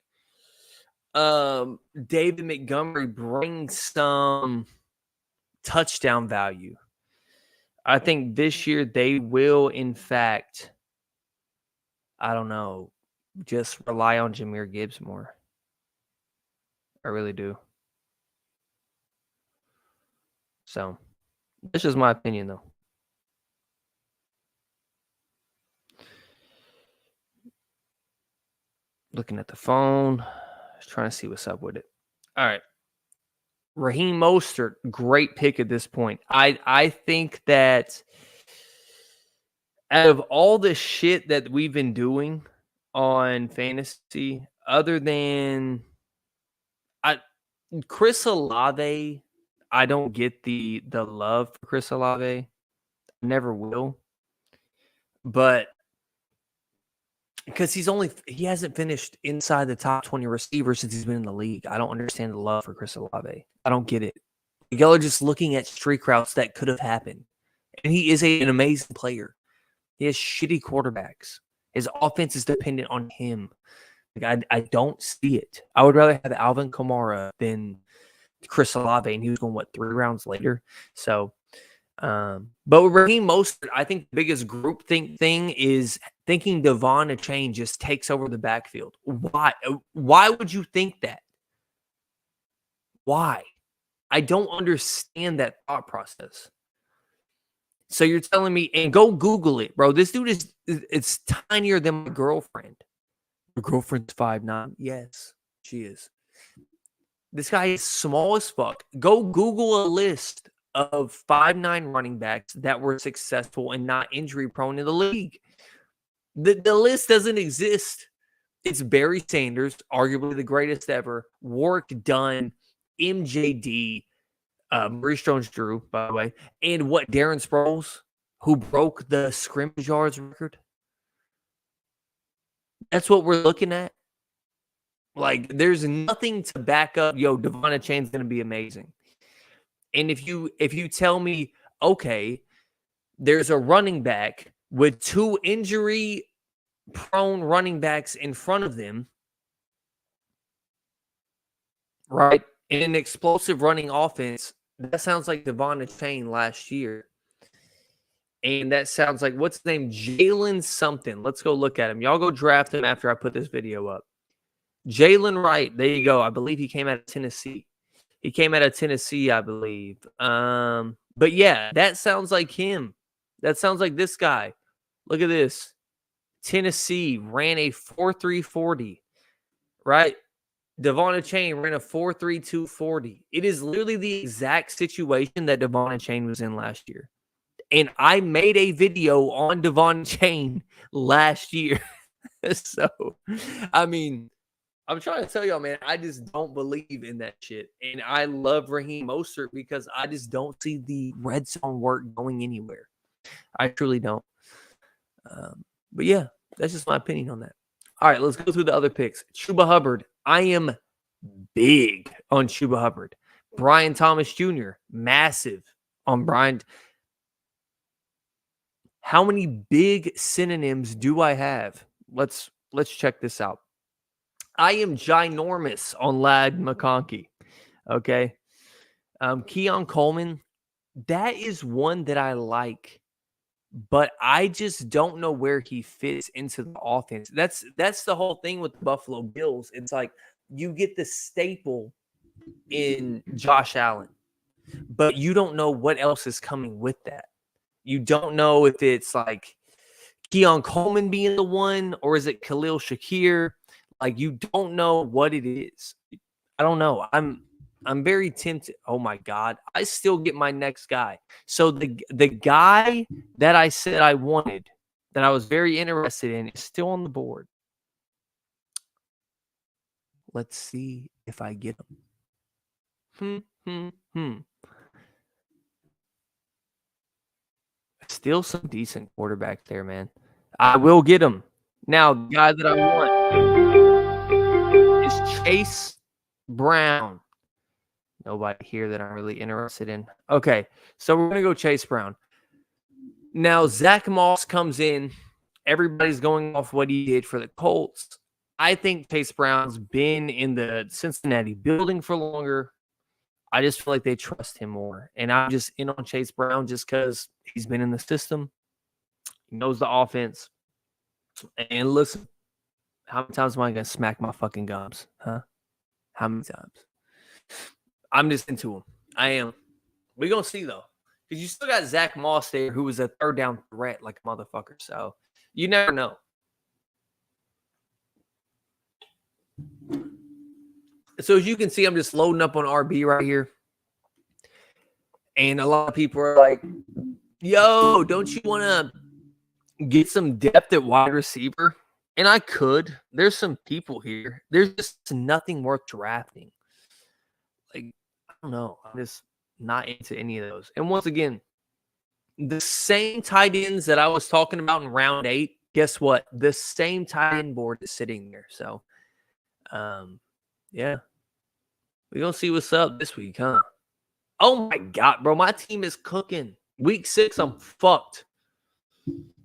David Montgomery brings some touchdown value. I think this year they will, in fact, I don't know, just rely on Jahmyr Gibbs more. I really do. So, that's just my opinion, though. Looking at the phone, just trying to see what's up with it. All right. Raheem Mostert, great pick at this point. I think that out of all the shit that we've been doing on fantasy, other than Chris Olave, I don't get the love for Chris Olave. never will. But because he hasn't finished inside the top 20 receivers since he's been in the league. I don't understand the love for Chris Olave. I don't get it. Y'all are just looking at streak routes that could have happened. And he is an amazing player. He has shitty quarterbacks. His offense is dependent on him. Like, I don't see it. I would rather have Alvin Kamara than Chris Olave, and he was going, 3 rounds later? So, but with Raheem Mostert, I think the biggest groupthink thing is thinking Devon Chain just takes over the backfield. Why? Why would you think that? Why? I don't understand that thought process. So you're telling me, and go Google it, bro. This dude it's tinier than my girlfriend. Your girlfriend's 5'9". Yes, she is. This guy is small as fuck. Go Google a list of 5'9" running backs that were successful and not injury prone in the league. The list doesn't exist. It's Barry Sanders, arguably the greatest ever, Warwick Dunn, MJD, Maurice Jones-Drew, by the way, and Darren Sproles, who broke the scrimmage yards record. That's what we're looking at. Like, there's nothing to back up, Devon Chain's going to be amazing. And if you tell me, okay, there's a running back with 2 injury-prone running backs in front of them, right, in an explosive running offense, that sounds like Devon Chain last year. And that sounds like, what's his name? Jalen something. Let's go look at him. Y'all go draft him after I put this video up. Jalen Wright. There you go. I believe he came out of Tennessee. I believe. But yeah, that sounds like him. That sounds like this guy. Look at this. Tennessee ran a 4.3 40, right? Devon Chain ran a 4.3 240. It is literally the exact situation that Devon Chain was in last year. And I made a video on Devon Chain last year. So, I mean, I'm trying to tell y'all, man, I just don't believe in that shit. And I love Raheem Mostert because I just don't see the red zone work going anywhere. I truly don't. But yeah, that's just my opinion on that. All right, let's go through the other picks. Chuba Hubbard. I am big on Chuba Hubbard. Brian Thomas Jr., massive on Brian. How many big synonyms do I have? Let's check this out. I am ginormous on Ladd McConkey. Okay. Keon Coleman, that is one that I like, but I just don't know where he fits into the offense. That's the whole thing with the Buffalo Bills. It's like you get the staple in Josh Allen, but you don't know what else is coming with that. You don't know if it's like Keon Coleman being the one, or is it Khalil Shakir? Like, you don't know what it is. I don't know. I'm very tempted. Oh my God. I still get my next guy. So the guy that I said I wanted, that I was very interested in, is still on the board. Let's see if I get him. Still some decent quarterback there, man. I will get him. Now, the guy that I want is Chase Brown. Nobody here that I'm really interested in. Okay, so we're going to go Chase Brown. Now, Zach Moss comes in. Everybody's going off what he did for the Colts. I think Chase Brown's been in the Cincinnati building for longer. I just feel like they trust him more. And I'm just in on Chase Brown just because he's been in the system. He knows the offense. And listen, how many times am I going to smack my fucking gums? Huh? How many times? I'm just into him. I am. We're going to see, though. Because you still got Zach Moss there, who was a third down threat like a motherfucker. So you never know. So as you can see, I'm just loading up on RB right here. And a lot of people are like, yo, don't you want to get some depth at wide receiver? And I could. There's some people here. There's just nothing worth drafting. Like, I don't know. I'm just not into any of those. And once again, The same tight ends that I was talking about in round 8, guess what? The same tight end board is sitting there. So, yeah. We're going to see what's up this week, huh? Oh, my God, bro. My team is cooking. Week 6, I'm fucked.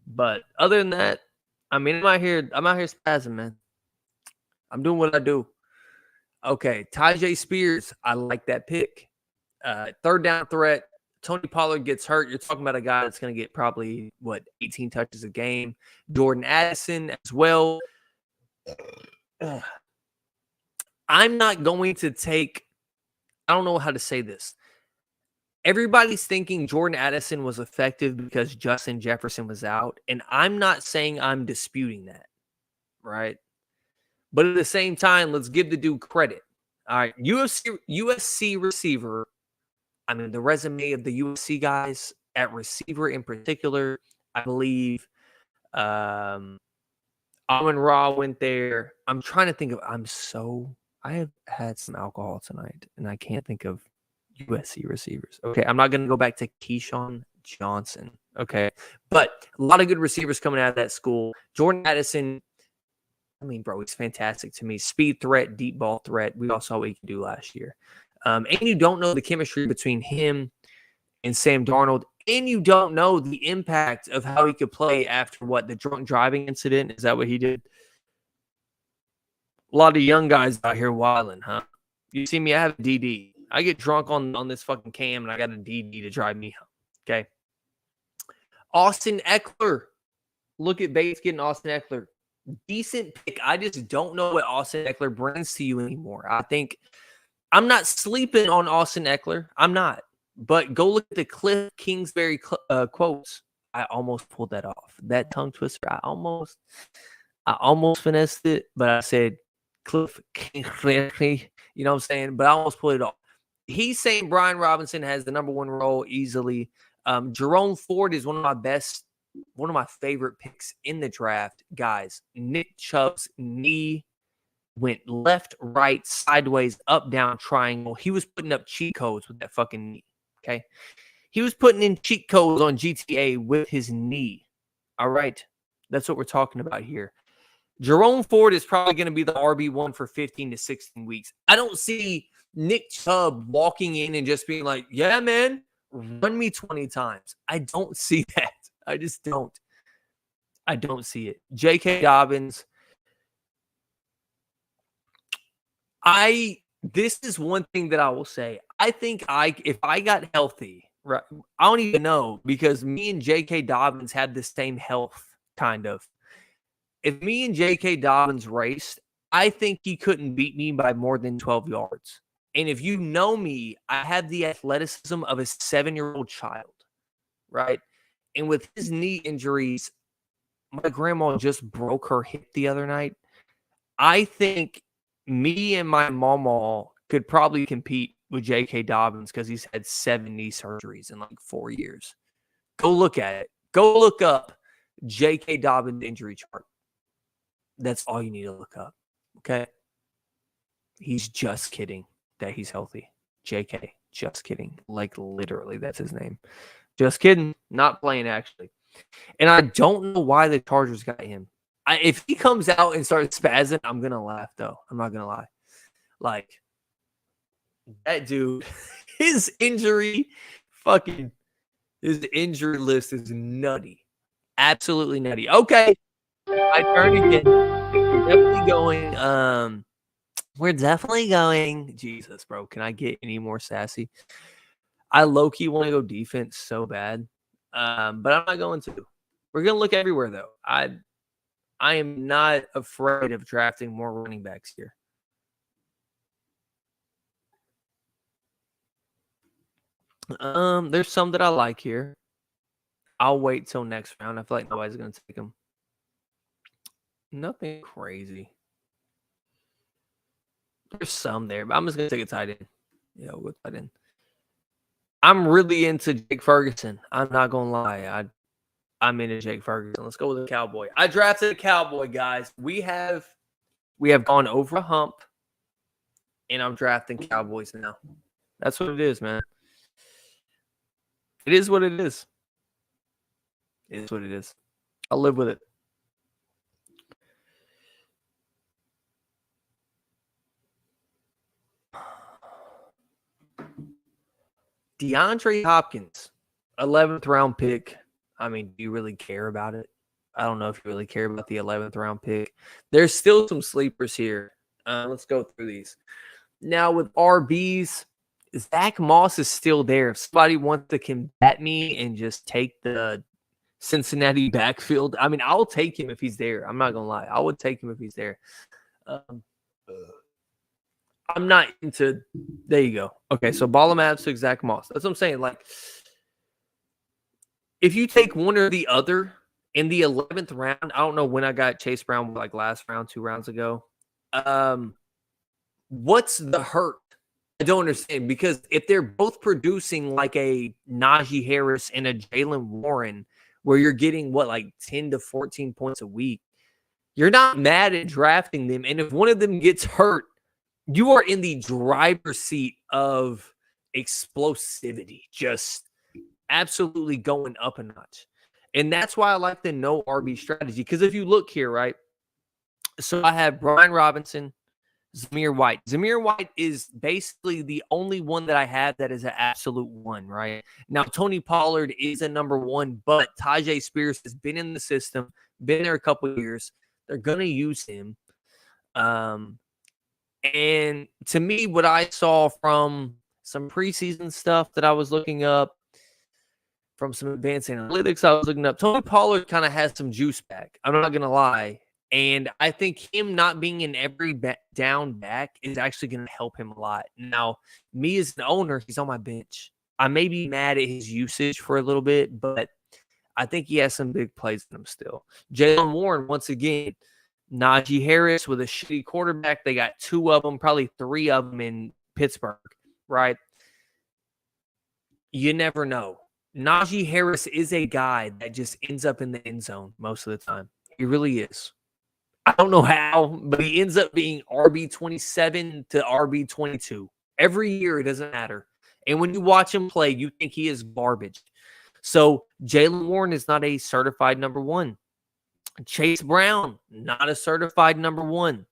But other than that, I mean, I'm out here spazzing, man. I'm doing what I do. Okay, Tyjae Spears, I like that pick. Third down threat. Tony Pollard gets hurt. You're talking about a guy that's going to get probably, 18 touches a game. Jordan Addison as well. I'm not going to take, I don't know how to say this. Everybody's thinking Jordan Addison was effective because Justin Jefferson was out. And I'm not saying I'm disputing that, right? But at the same time, let's give the dude credit. All right, USC receiver. I mean, the resume of the USC guys at receiver in particular, I believe Amon-Ra went there. I'm trying to think of, I have had some alcohol tonight, and I can't think of USC receivers. Okay, I'm not going to go back to Keyshawn Johnson. Okay, but a lot of good receivers coming out of that school. Jordan Addison, I mean, bro, he's fantastic to me. Speed threat, deep ball threat. We all saw what he could do last year. And you don't know the chemistry between him and Sam Darnold, and you don't know the impact of how he could play after the drunk driving incident. Is that what he did? A lot of young guys out here wilding, huh? You see me, I have a DD. I get drunk on this fucking cam, and I got a DD to drive me home. Okay. Austin Eckler. Look at Bates getting Austin Eckler. Decent pick. I just don't know what Austin Eckler brings to you anymore. I think I'm not sleeping on Austin Eckler. I'm not. But go look at the Cliff Kingsbury quotes. I almost pulled that off. That tongue twister, I almost finessed it, but I said Cliff Kingsbury. You know what I'm saying? But I almost pulled it off. He's saying Brian Robinson has the number 1 role easily. Jerome Ford is one of my favorite picks in the draft, guys. Nick Chubb's knee went left, right, sideways, up, down, triangle. He was putting up cheat codes with that fucking knee, okay? He was putting in cheat codes on GTA with his knee, all right? That's what we're talking about here. Jerome Ford is probably going to be the RB1 for 15 to 16 weeks. I don't see Nick Chubb walking in and just being like, yeah, man, run me 20 times. I don't see that. I just don't. I don't see it. J.K. Dobbins. This is one thing that I will say. I think if I got healthy, right? I don't even know, because me and J.K. Dobbins had the same health, kind of. If me and J.K. Dobbins raced, I think he couldn't beat me by more than 12 yards. And if you know me, I have the athleticism of a 7-year-old child, right? And with his knee injuries, my grandma just broke her hip the other night. I think me and my mama could probably compete with J.K. Dobbins because he's had 7 knee surgeries in like 4 years. Go look at it. Go look up J.K. Dobbins injury chart. That's all you need to look up, okay? He's just kidding that he's healthy. J.K., just kidding. Like, literally, that's his name. Just kidding. Not playing, actually. And I don't know why the Chargers got him. If he comes out and starts spazzing, I'm going to laugh, though. I'm not going to lie. Like, that dude, his injury list is nutty. Absolutely nutty. Okay. My turn again. We're definitely going. Jesus, bro. Can I get any more sassy? I low-key want to go defense so bad. But I'm not going to. We're going to look everywhere, though. I am not afraid of drafting more running backs here. There's some that I like here. I'll wait till next round. I feel like nobody's going to take them. Nothing crazy. There's some there, but I'm just going to take a tight end. Yeah, we'll go tight end. I'm really into Jake Ferguson. I'm not going to lie. I'm into Jake Ferguson. Let's go with a Cowboy. I drafted a Cowboy, guys. We have gone over a hump, and I'm drafting Cowboys now. That's what it is, man. It is what it is. It is what it is. I'll live with it. DeAndre Hopkins, 11th round pick. I mean, do you really care about it? I don't know if you really care about the 11th round pick. There's still some sleepers here. Let's go through these. Now with RBs, Zach Moss is still there. If somebody wants to combat me and just take the Cincinnati backfield, I mean, I'll take him if he's there. I'm not going to lie. I would take him if he's there. I'm not into – there you go. Okay, so Ballamabs took Zach Moss. That's what I'm saying. Like, if you take one or the other in the 11th round, I don't know when I got Chase Brown, like last round, 2 rounds ago. What's the hurt? I don't understand, because if they're both producing like a Najee Harris and a Jalen Warren, where you're getting like 10 to 14 points a week, you're not mad at drafting them. And if one of them gets hurt, you are in the driver's seat of explosivity, just absolutely going up a notch. And that's why I like the no RB strategy. Because if you look here, right? So I have Brian Robinson, Zamir White. Zamir White is basically the only one that I have that is an absolute one, right? Now, Tony Pollard is a number 1, but Tajay Spears has been in the system, been there a couple of years. They're going to use him. And to me, what I saw from some preseason stuff that I was looking up, from some advanced analytics I was looking up, Tony Pollard kind of has some juice back. I'm not going to lie. And I think him not being in every down back is actually going to help him a lot. Now, me as an owner, he's on my bench. I may be mad at his usage for a little bit, but I think he has some big plays in him still. Jalen Warren, once again, Najee Harris with a shitty quarterback. They got 2 of them, probably 3 of them in Pittsburgh, right? You never know. Najee Harris is a guy that just ends up in the end zone most of the time. He really is. I don't know how, but he ends up being RB27 to RB22. Every year, it doesn't matter. And when you watch him play, you think he is garbage. So Jalen Warren is not a certified number 1. Chase Brown, not a certified number 1.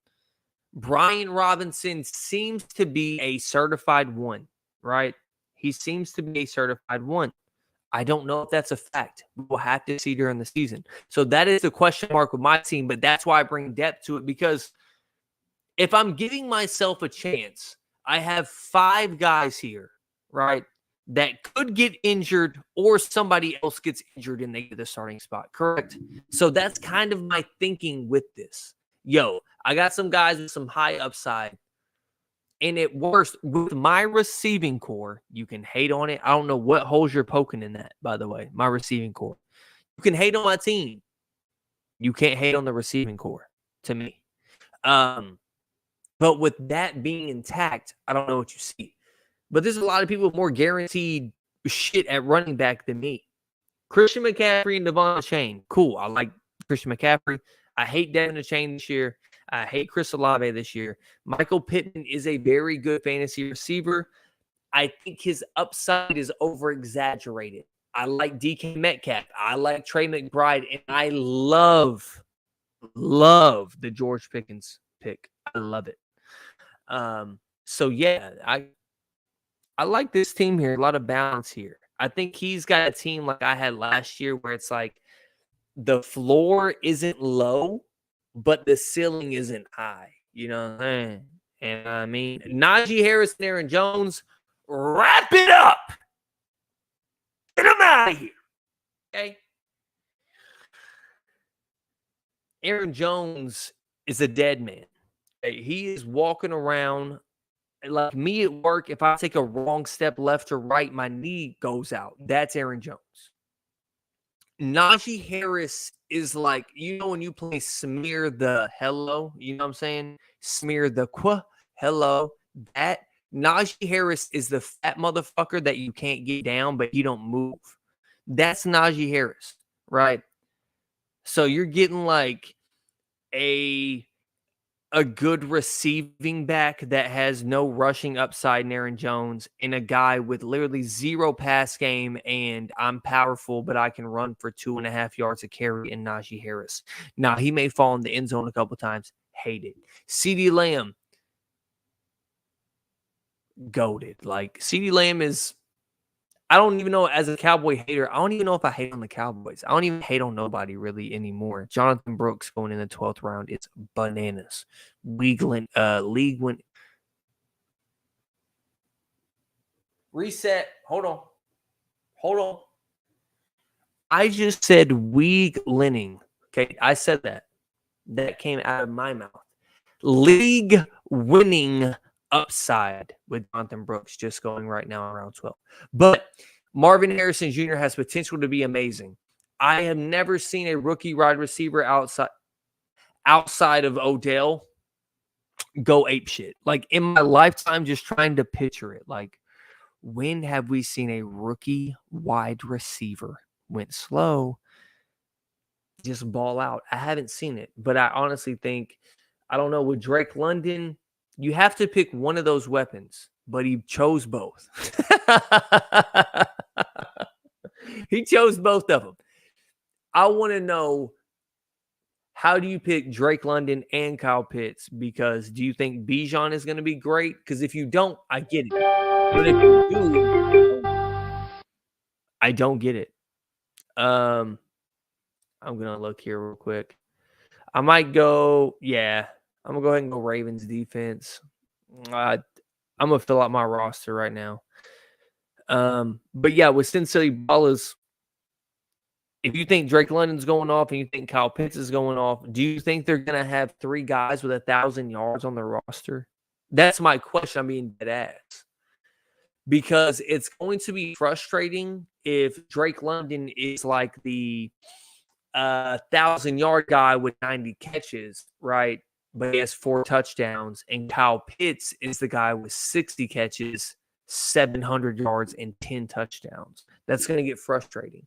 Brian Robinson seems to be a certified 1, right? He seems to be a certified 1. I don't know if that's a fact. We'll have to see during the season. So that is a question mark with my team, but that's why I bring depth to it, because if I'm giving myself a chance, I have 5 guys here, right, that could get injured or somebody else gets injured and they get the starting spot, correct? So that's kind of my thinking with this. Yo, I got some guys with some high upside. And at worst, with my receiving core, you can hate on it. I don't know what holes you're poking in that, by the way, my receiving core. You can hate on my team. You can't hate on the receiving core, to me. But with that being intact, I don't know what you see. But there's a lot of people with more guaranteed shit at running back than me. Christian McCaffrey and Devon Chain. Cool. I like Christian McCaffrey. I hate Devin Chain this year. I hate Chris Olave this year. Michael Pittman is a very good fantasy receiver. I think his upside is over-exaggerated. I like DK Metcalf. I like Trey McBride. And I love the George Pickens pick. I love it. So, yeah, I like this team here. A lot of balance here. I think he's got a team like I had last year where it's like the floor isn't low, but the ceiling isn't high. You know what I'm saying? And I mean, Najee Harris and Aaron Jones, wrap it up. Get them out of here. Okay? Aaron Jones is a dead man. Okay? He is walking around like me at work. If I take a wrong step left or right, my knee goes out. That's Aaron Jones. Najee Harris is like, you know, when you play Smear the Hello, you know what I'm saying? Smear the Hello. That Najee Harris is the fat motherfucker that you can't get down, but you don't move. That's Najee Harris, right? So you're getting like a a good receiving back that has no rushing upside in Aaron Jones and a guy with literally zero pass game and I'm powerful, but I can run for 2.5 yards a carry in Najee Harris. Now, he may fall in the end zone a couple times. Hate it. CeeDee Lamb, goated. Like, CeeDee Lamb is, I don't even know, as a Cowboy hater, I don't even know if I hate on the Cowboys. I don't even hate on nobody really anymore. Jonathan Brooks going in the 12th round, it's bananas. League win. Reset. Hold on. Hold on. I just said weak winning. Okay, I said that. That came out of my mouth. League winning upside with Jonathan Brooks just going right now around 12. But Marvin Harrison Jr. has potential to be amazing. I have never seen a rookie wide receiver outside of Odell go ape shit. Like in my lifetime, just trying to picture it. Like, when have we seen a rookie wide receiver went slow, just ball out? I haven't seen it, but I honestly think, I don't know, with Drake London, you have to pick one of those weapons, but he chose both. He chose both of them. I want to know, how do you pick Drake London and Kyle Pitts? Because do you think Bijan is going to be great? Because if you don't, I get it. But if you do, I don't get it. I'm gonna look here real quick. I might go, I'm gonna go ahead and go Ravens defense. I'm gonna fill out my roster right now. But yeah, with Cincinnati Ballers, if you think Drake London's going off and you think Kyle Pitts is going off, do you think they're gonna have 3 guys with 1,000 yards on their roster? That's my question. I'm being dead ass. Because it's going to be frustrating if Drake London is like the 1,000-yard guy with 90 catches, right? But he has 4 touchdowns. And Kyle Pitts is the guy with 60 catches, 700 yards, and 10 touchdowns. That's going to get frustrating.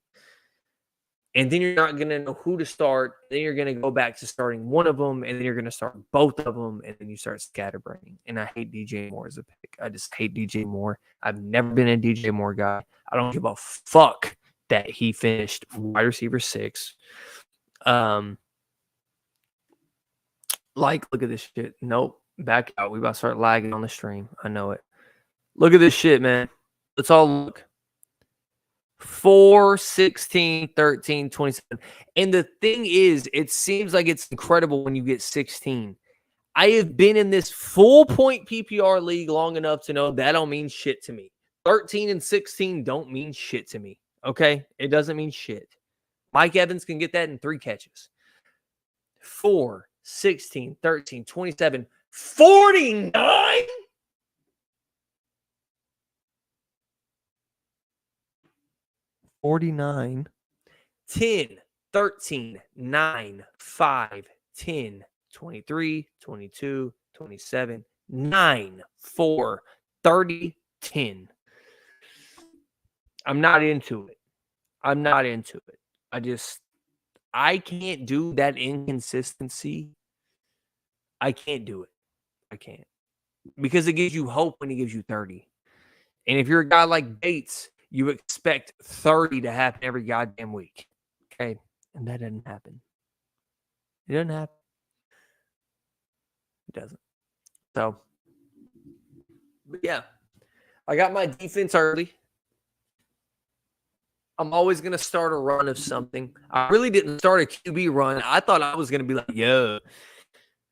And then you're not going to know who to start. Then you're going to go back to starting one of them, and then you're going to start both of them, and then you start scatterbraining. And I hate DJ Moore as a pick. I just hate DJ Moore. I've never been a DJ Moore guy. I don't give a fuck that he finished wide receiver 6. Look at this shit. Nope. Back out. We about to start lagging on the stream. I know it. Look at this shit, man. Let's all look. 4, 16, 13, 27. And the thing is, it seems like it's incredible when you get 16. I have been in this full point PPR league long enough to know that don't mean shit to me. 13 and 16 don't mean shit to me. Okay? It doesn't mean shit. Mike Evans can get that in 3 catches. 4, 16, 13, 27, 49? 49, 10, 13, 9, 5, 10, 23, 22, 27, 9, 4, 30, 10. I'm not into it. I can't do that inconsistency. I can't do it. I can't. Because it gives you hope when he gives you 30. And if you're a guy like Bates, you expect 30 to happen every goddamn week. Okay? And that doesn't happen. It doesn't happen. It doesn't. So, but yeah. I got my defense early. I'm always going to start a run of something. I really didn't start a QB run. I thought I was going to be like, yo,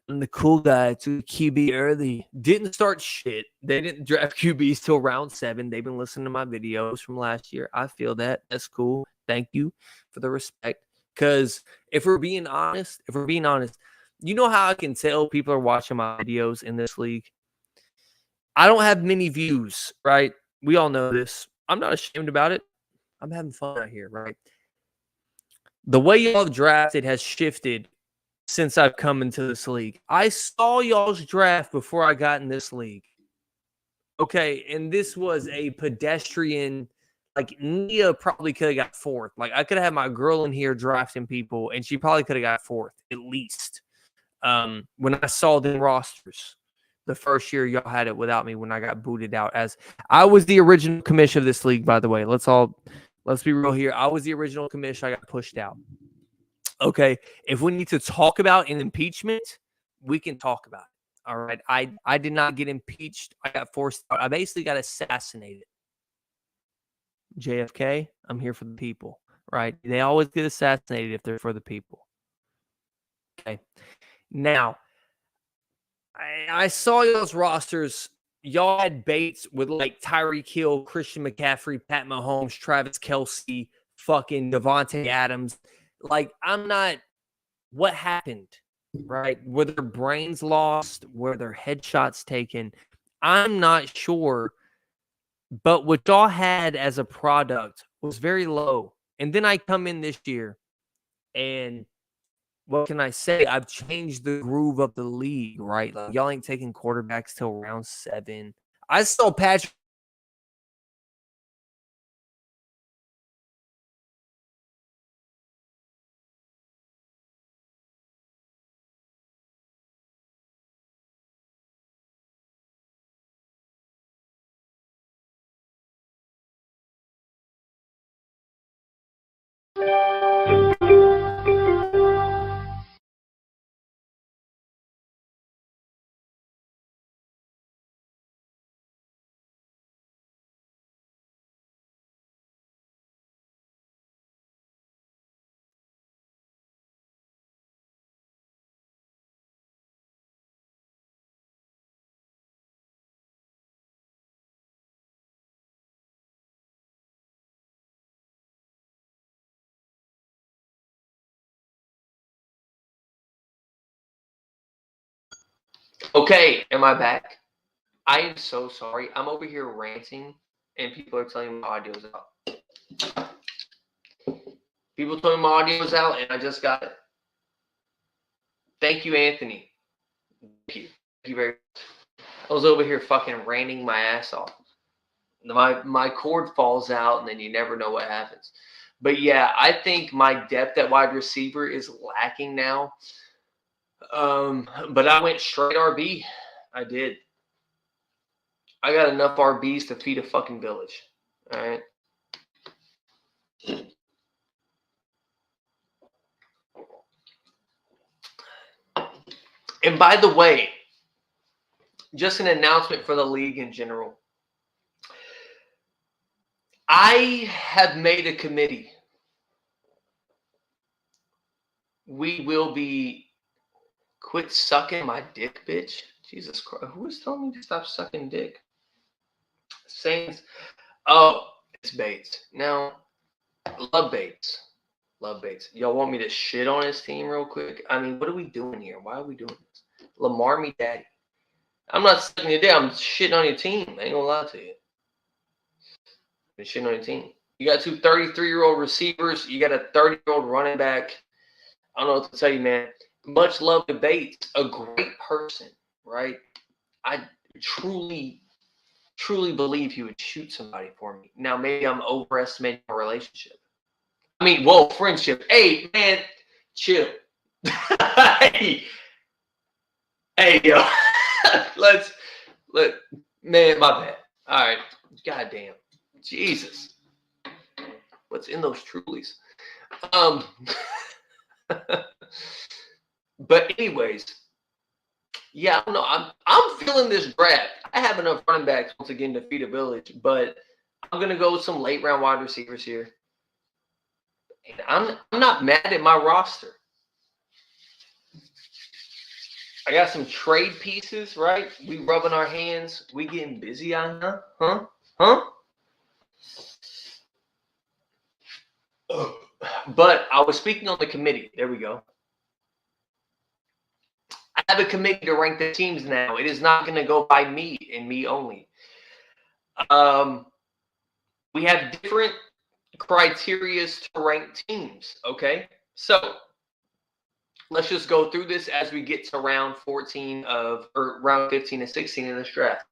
I'm the cool guy to QB early. Didn't start shit. They didn't draft QBs till round 7. They've been listening to my videos from last year. I feel that. That's cool. Thank you for the respect. Because if we're being honest, you know how I can tell people are watching my videos in this league? I don't have many views, right? We all know this. I'm not ashamed about it. I'm having fun out here, right? The way y'all have drafted has shifted since I've come into this league. I saw y'all's draft before I got in this league. Okay, and this was a pedestrian, like Nia probably could have got 4th. Like I could have had my girl in here drafting people, and she probably could have got 4th at least. when I saw them rosters the first year y'all had it without me when I got booted out. As I was the original commissioner of this league, by the way. Let's be real here. I was the original commissioner. I got pushed out. Okay, if we need to talk about an impeachment, we can talk about it. All right, I did not get impeached. I got forced out. I basically got assassinated. JFK, I'm here for the people, right? They always get assassinated if they're for the people. Okay, now I saw y'all's rosters. Y'all had Bates with like Tyreek Hill, Christian McCaffrey, Pat Mahomes, Travis Kelce, fucking Devontae Adams. Like, I'm not. What happened? Right? Were their brains lost? Were their headshots taken? I'm not sure. But what y'all had as a product was very low. And then I come in this year, and what can I say? I've changed the groove of the league, right? Like, y'all ain't taking quarterbacks till round 7. I saw Patrick. Okay, am I back? I am so sorry. I'm over here ranting, and people are telling me my audio's out. People told me my audio's out, and I just got it. Thank you, Anthony. Thank you. Thank you very much. I was over here fucking ranting my ass off. My cord falls out, and then you never know what happens. But yeah, I think my depth at wide receiver is lacking now. But I went straight RB. I did. I got enough RBs to feed a fucking village. All right. And by the way, just an announcement for the league in general. I have made a committee. We will be quit sucking my dick, bitch. Jesus Christ. Who is telling me to stop sucking dick? Saints. Oh, it's Bates. Now, love Bates. Love Bates. Y'all want me to shit on his team real quick? I mean, what are we doing here? Why are we doing this? Lamar me daddy. I'm not sucking your dick. I'm shitting on your team. I ain't gonna lie to you. I'm shitting on your team. You got 2 33-year-old receivers. You got a 30-year-old running back. I don't know what to tell you, man. Much love to Bates. A great person, right? I truly believe he would shoot somebody for me. Now, maybe I'm overestimating our relationship. I mean, whoa, friendship. Hey, man, chill. hey, yo. Man, my bad. All right. Goddamn. Jesus. What's in those Trulies? But anyways, yeah, I don't know. I'm feeling this draft. I have enough running backs once again to feed a village, but I'm gonna go with some late round wide receivers here. And I'm not mad at my roster. I got some trade pieces, right? We rubbing our hands. We getting busy on huh? But I was speaking on the committee. There we go. I have a committee to rank the teams now. It is not going to go by me and me only. We have different criteria to rank teams, okay? So let's just go through this as we get to round 14 or round 15 and 16 in this draft.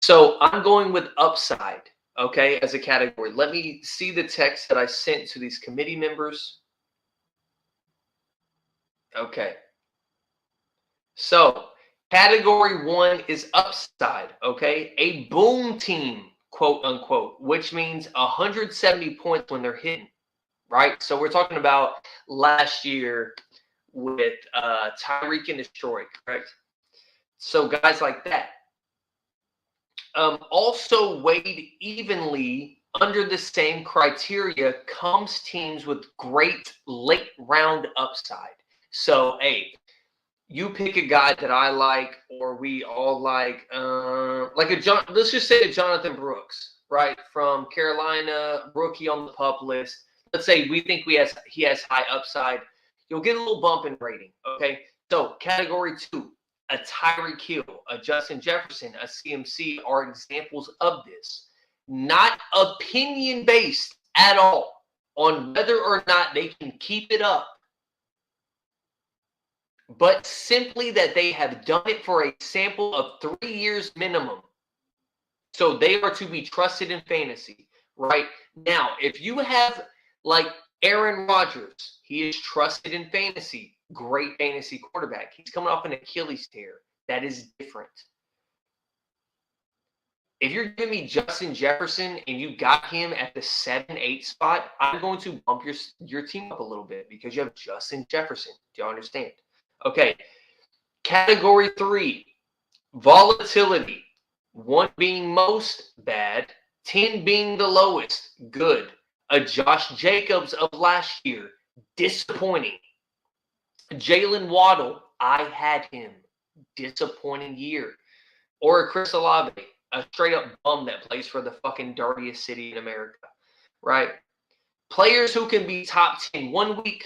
So I'm going with upside, okay, as a category. Let me see the text that I sent to these committee members. Okay. So category 1 is upside, okay? A boom team, quote unquote, which means 170 points when they're hitting, right? So we're talking about last year with Tyreek and Destroy, correct? So guys like that. Also weighed evenly under the same criteria comes teams with great late round upside. So, hey, you pick a guy that I like, or we all like a John. Let's just say a Jonathan Brooks, right, from Carolina, rookie on the pup list. Let's say we think he has high upside. You'll get a little bump in rating. Okay, so category 2, a Tyreek Hill, a Justin Jefferson, a CMC are examples of this. Not opinion based at all on whether or not they can keep it up, but simply that they have done it for a sample of 3 years minimum. So they are to be trusted in fantasy, right? Now, if you have like Aaron Rodgers, he is trusted in fantasy, great fantasy quarterback. He's coming off an Achilles tear. That is different. If you're giving me Justin Jefferson and you got him at the 7-8 spot, I'm going to bump your team up a little bit because you have Justin Jefferson. Do you understand? Okay. Category 3, volatility. 1 being most bad, 10 being the lowest, good. A Josh Jacobs of last year, disappointing. Jalen Waddle, I had him, disappointing year. Or a Chris Olave, a straight up bum that plays for the fucking dirtiest city in America, right? Players who can be top 10 1 week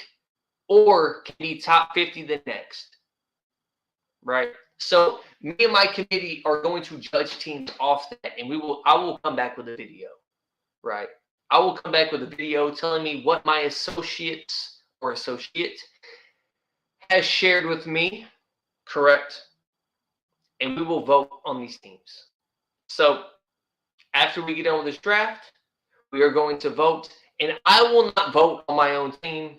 or can be top 50 the next, right? So me and my committee are going to judge teams off that, and I will come back with a video, right? I will come back with a video telling me what my associate has shared with me, correct? And we will vote on these teams. So after we get done with this draft, we are going to vote, and I will not vote on my own team.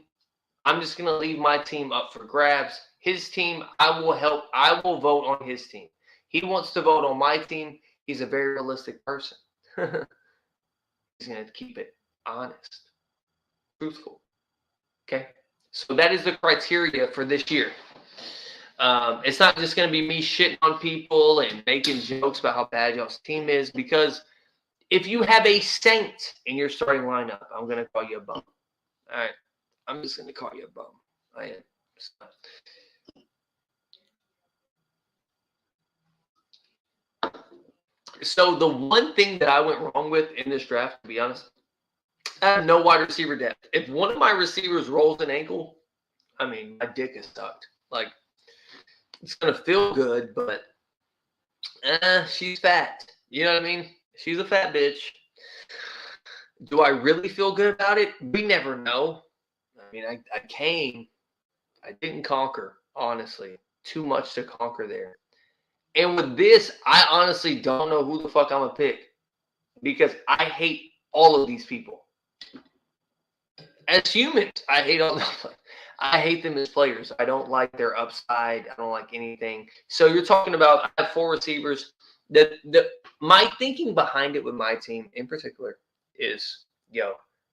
I'm just going to leave my team up for grabs. His team, I will vote on his team. He wants to vote on my team. He's a very realistic person. He's going to keep it honest, truthful. Okay? So that is the criteria for this year. It's not just going to be me shitting on people and making jokes about how bad y'all's team is, because if you have a Saint in your starting lineup, I'm going to call you a bum. All right? I'm just going to call you a bum. I am. So the one thing that I went wrong with in this draft, to be honest, I have no wide receiver depth. If one of my receivers rolls an ankle, I mean, my dick is sucked. Like, it's going to feel good, but she's fat. You know what I mean? She's a fat bitch. Do I really feel good about it? We never know. I mean, I came. I didn't conquer, honestly. Too much to conquer there. And with this, I honestly don't know who the fuck I'm going to pick, because I hate all of these people. As humans, I hate all them. I hate them as players. I don't like their upside. I don't like anything. So you're talking about, I have 4 receivers. My thinking behind it with my team in particular is,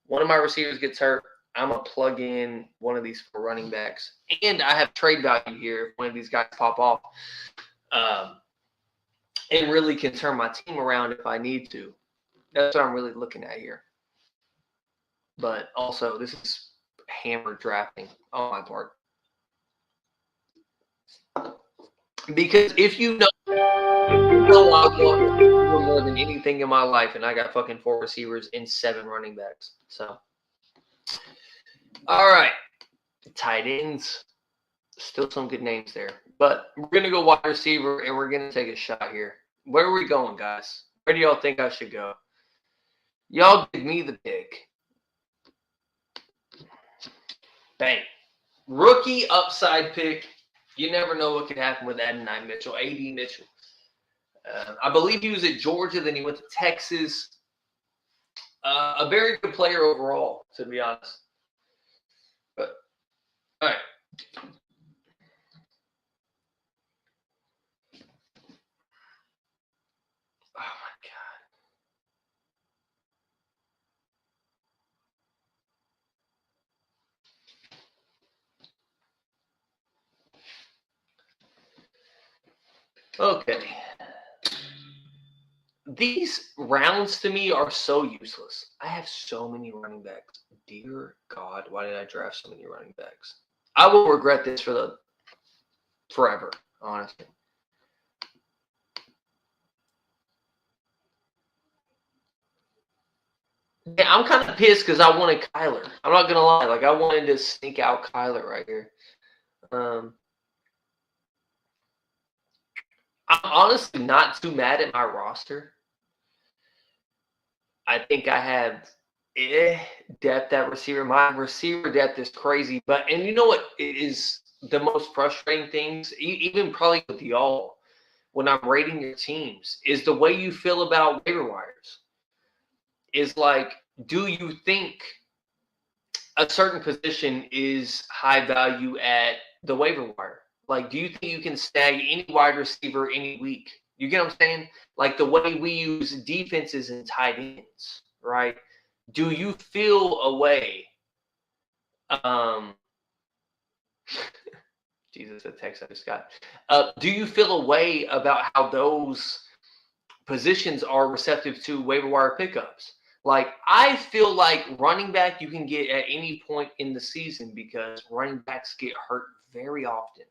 one of my receivers gets hurt, I'm going to plug in one of these 4 running backs. And I have trade value here if one of these guys pop off. And really can turn my team around if I need to. That's what I'm really looking at here. But also, this is hammer drafting on my part. Because if you know I want more than anything in my life, and I got fucking 4 receivers and 7 running backs. So, all right. Tight ends. Still some good names there. But we're going to go wide receiver, and we're going to take a shot here. Where are we going, guys? Where do y'all think I should go? Y'all give me the pick. Bang. Rookie upside pick. You never know what could happen with Adonai Mitchell, A.D. Mitchell. I believe he was at Georgia, then he went to Texas. A very good player overall, to be honest. But, all right. Okay. These rounds to me are so useless. I have so many running backs. Dear God, why did I draft so many running backs? I will regret this for forever, honestly. Yeah, I'm kind of pissed because I wanted Kyler. I'm not gonna lie, like I wanted to sneak out Kyler right here. I'm honestly not too mad at my roster. I think I have depth at receiver. My receiver depth is crazy, and you know what is the most frustrating things, even probably with y'all, when I'm rating your teams, is the way you feel about waiver wires. Is like, do you think a certain position is high value at the waiver wire? Like, do you think you can snag any wide receiver any week? You get what I'm saying? Like the way we use defenses and tight ends, right? Do you feel a way? Jesus, the text I just got. Do you feel a way about how those positions are receptive to waiver wire pickups? Like, I feel like running back you can get at any point in the season because running backs get hurt very often.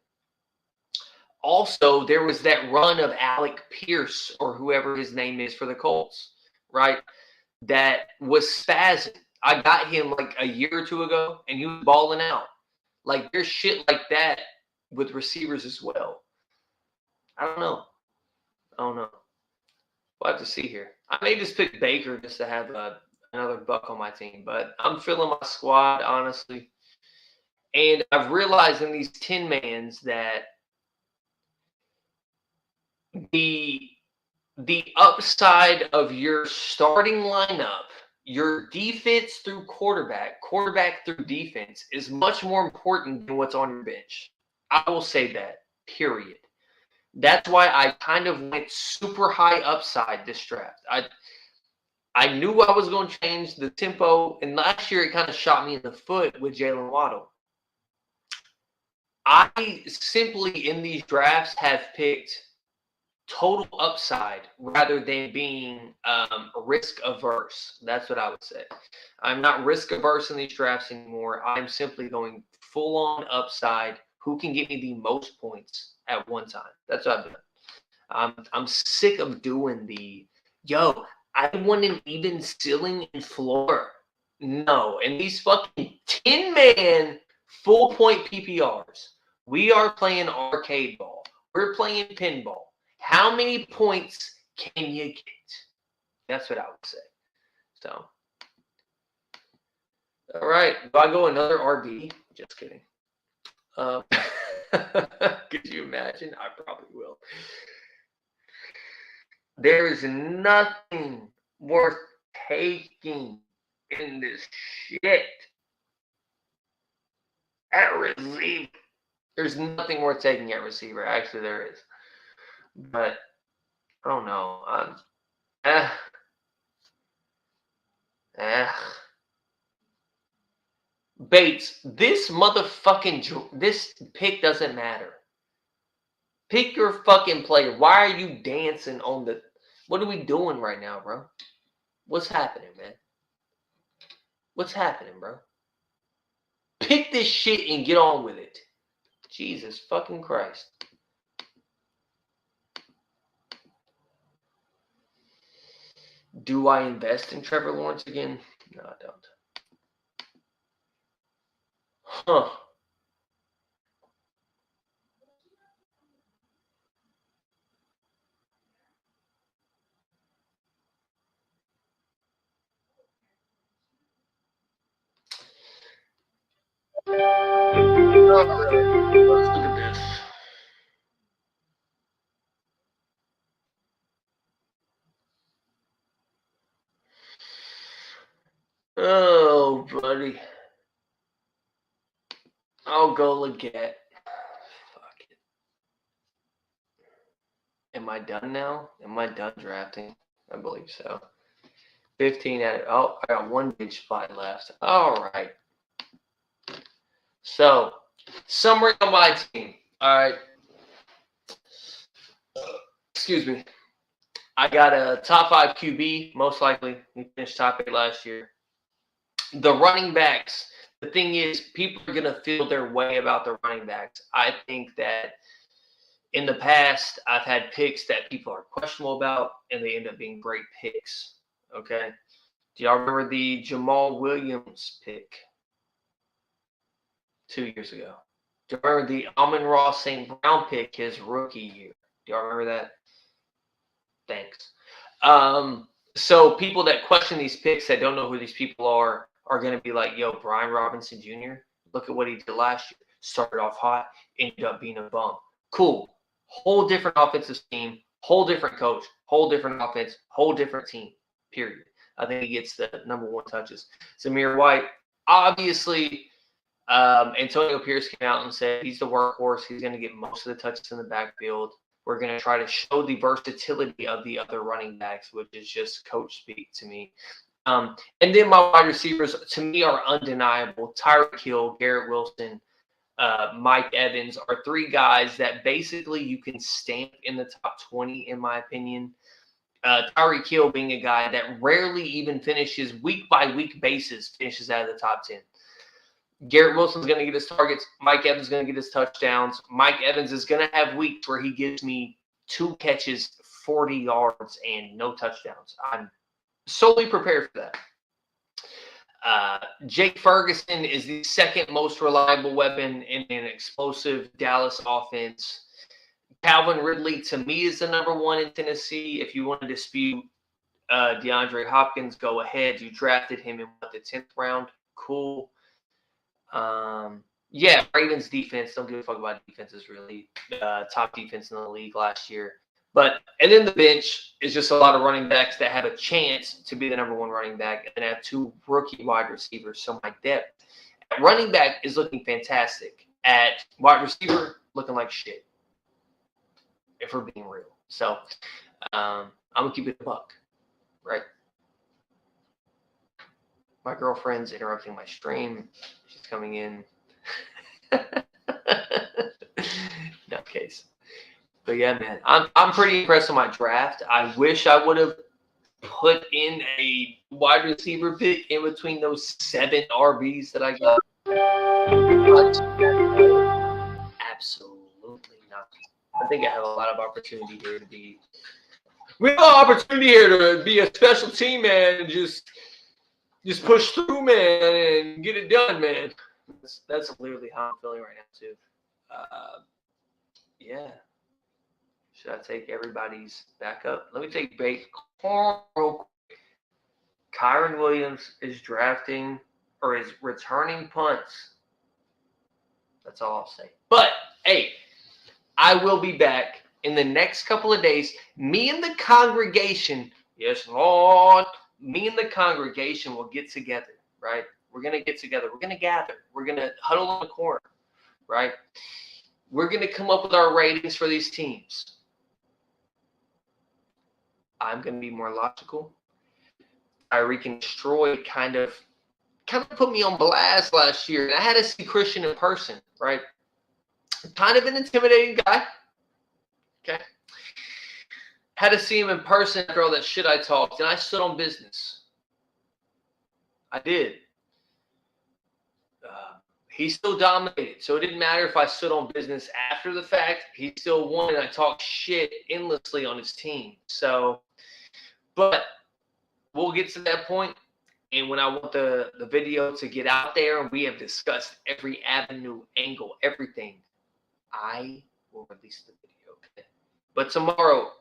Also, there was that run of Alec Pierce or whoever his name is for the Colts, right? That was spazzing. I got him like a year or two ago, and he was balling out. Like, there's shit like that with receivers as well. I don't know. We'll have to see here. I may just pick Baker just to have another buck on my team, but I'm feeling my squad, honestly. And I've realized in these 10-mans that the upside of your starting lineup, your defense through quarterback through defense, is much more important than what's on your bench. I will say that, period. That's why I kind of went super high upside this draft. I knew I was going to change the tempo, and last year it kind of shot me in the foot with Jalen Waddle. I simply, in these drafts, have picked total upside rather than being risk averse. That's what I would say. I'm not risk averse in these drafts anymore. I'm simply going full on upside. Who can get me the most points at one time? That's what I've done. I'm sick of doing I want an even ceiling and floor. No, and these fucking 10-man full point PPRs. We are playing arcade ball. We're playing pinball. How many points can you get? That's what I would say. So, all right. Do I go another RB? Just kidding. Could you imagine? I probably will. There is nothing worth taking in this shit at receiver. There's nothing worth taking at receiver. Actually, there is. But I don't know. Bates, this pick doesn't matter. Pick your fucking player. Why are you dancing on the? What are we doing right now, bro? What's happening, man? What's happening, bro? Pick this shit and get on with it. Jesus fucking Christ. Do I invest in Trevor Lawrence again? No, I don't. Huh. Let's look at this. Oh, buddy. I'll go Leggett. Fuck it. Am I done now? Am I done drafting? I believe so. 15 I got one big spot left. All right. So, summary of my team. All right. Excuse me. I got a top 5 QB, most likely. We finished top 8 last year. The running backs, the thing is, people are going to feel their way about the running backs. I think that in the past, I've had picks that people are questionable about, and they end up being great picks. Okay? Do y'all remember the Jamal Williams pick 2 years ago? Do you remember the Amon-Ra St. Brown pick his rookie year? Do y'all remember that? Thanks. So people that question these picks that don't know who these people are going to be like, yo, Brian Robinson Jr., look at what he did last year. Started off hot, ended up being a bum. Cool. Whole different offensive scheme, whole different coach, whole different offense, whole different team, period. I think he gets the #1 touches. Zamir White, obviously, Antonio Pierce came out and said he's the workhorse. He's going to get most of the touches in the backfield. We're going to try to show the versatility of the other running backs, which is just coach speak to me. And then my wide receivers, to me, are undeniable. Tyreek Hill, Garrett Wilson, Mike Evans are 3 guys that basically you can stamp in the top 20, in my opinion. Tyreek Hill being a guy that rarely even finishes week-by-week basis, finishes out of the top 10. Garrett Wilson's going to get his targets. Mike Evans is going to get his touchdowns. Mike Evans is going to have weeks where he gives me 2 catches, 40 yards, and no touchdowns. I'm solely prepared for that. Jake Ferguson is the second most reliable weapon in an explosive Dallas offense. Calvin Ridley, to me, is the #1 in Tennessee. If you want to dispute DeAndre Hopkins, go ahead. You drafted him in the 10th round. Cool. Yeah, Ravens defense, don't give a fuck about defenses, really. Top defense in the league last year. And then the bench is just a lot of running backs that have a chance to be the #1 running back, and I have 2 rookie wide receivers. So my depth at running back is looking fantastic. At wide receiver, looking like shit, if we're being real. So I'm going to keep it a buck, right? My girlfriend's interrupting my stream. She's coming in. No case. But yeah, man, I'm pretty impressed with my draft. I wish I would have put in a wide receiver pick in between those 7 RBs that I got. Absolutely not. I think I have a lot of opportunity here to be. We have an opportunity here to be a special team, man, and just push through, man, and get it done, man. That's literally how I'm feeling right now, too. Yeah. Should I take everybody's backup? Let me take bait real quick. Kyron Williams is drafting or is returning punts. That's all I'll say. But, hey, I will be back in the next couple of days. Me and the congregation, yes, Lord, me and the congregation will get together, right? We're going to get together. We're going to gather. We're going to huddle in the corner, right? We're going to come up with our ratings for these teams. I'm going to be more logical. Tyreek and Troy kind of put me on blast last year, and I had to see Christian in person, right? Kind of an intimidating guy. Okay. Had to see him in person after all that shit I talked, and I stood on business. I did. He still dominated, so it didn't matter if I stood on business after the fact. He still won, and I talked shit endlessly on his team. So, but we'll get to that point, and when I want the video to get out there, and we have discussed every avenue, angle, everything, I will release the video, okay? But tomorrow,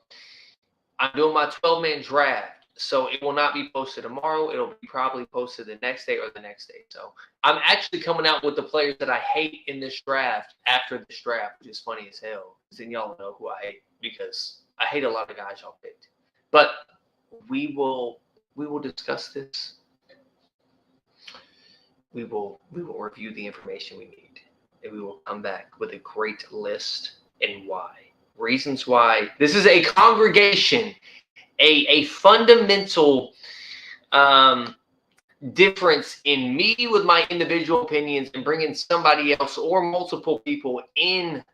I'm doing my 12-man draft. So it will not be posted tomorrow. It'll be probably posted the next day or the next day. So I'm actually coming out with the players that I hate in this draft after this draft, which is funny as hell. Because then y'all know who I hate, because I hate a lot of guys y'all picked. But we will discuss this. We will review the information we need, and we will come back with a great list and why. Reasons why. This is a congregation. A fundamental difference in me with my individual opinions and bringing somebody else or multiple people in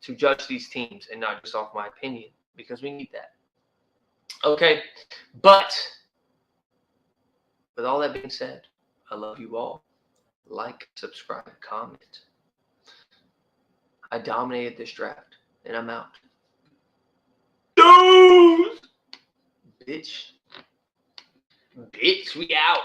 to judge these teams and not just off my opinion, because we need that. Okay, but with all that being said, I love you all. Like, subscribe, comment. I dominated this draft, and I'm out. Dude! Bitch. Bitch, we out.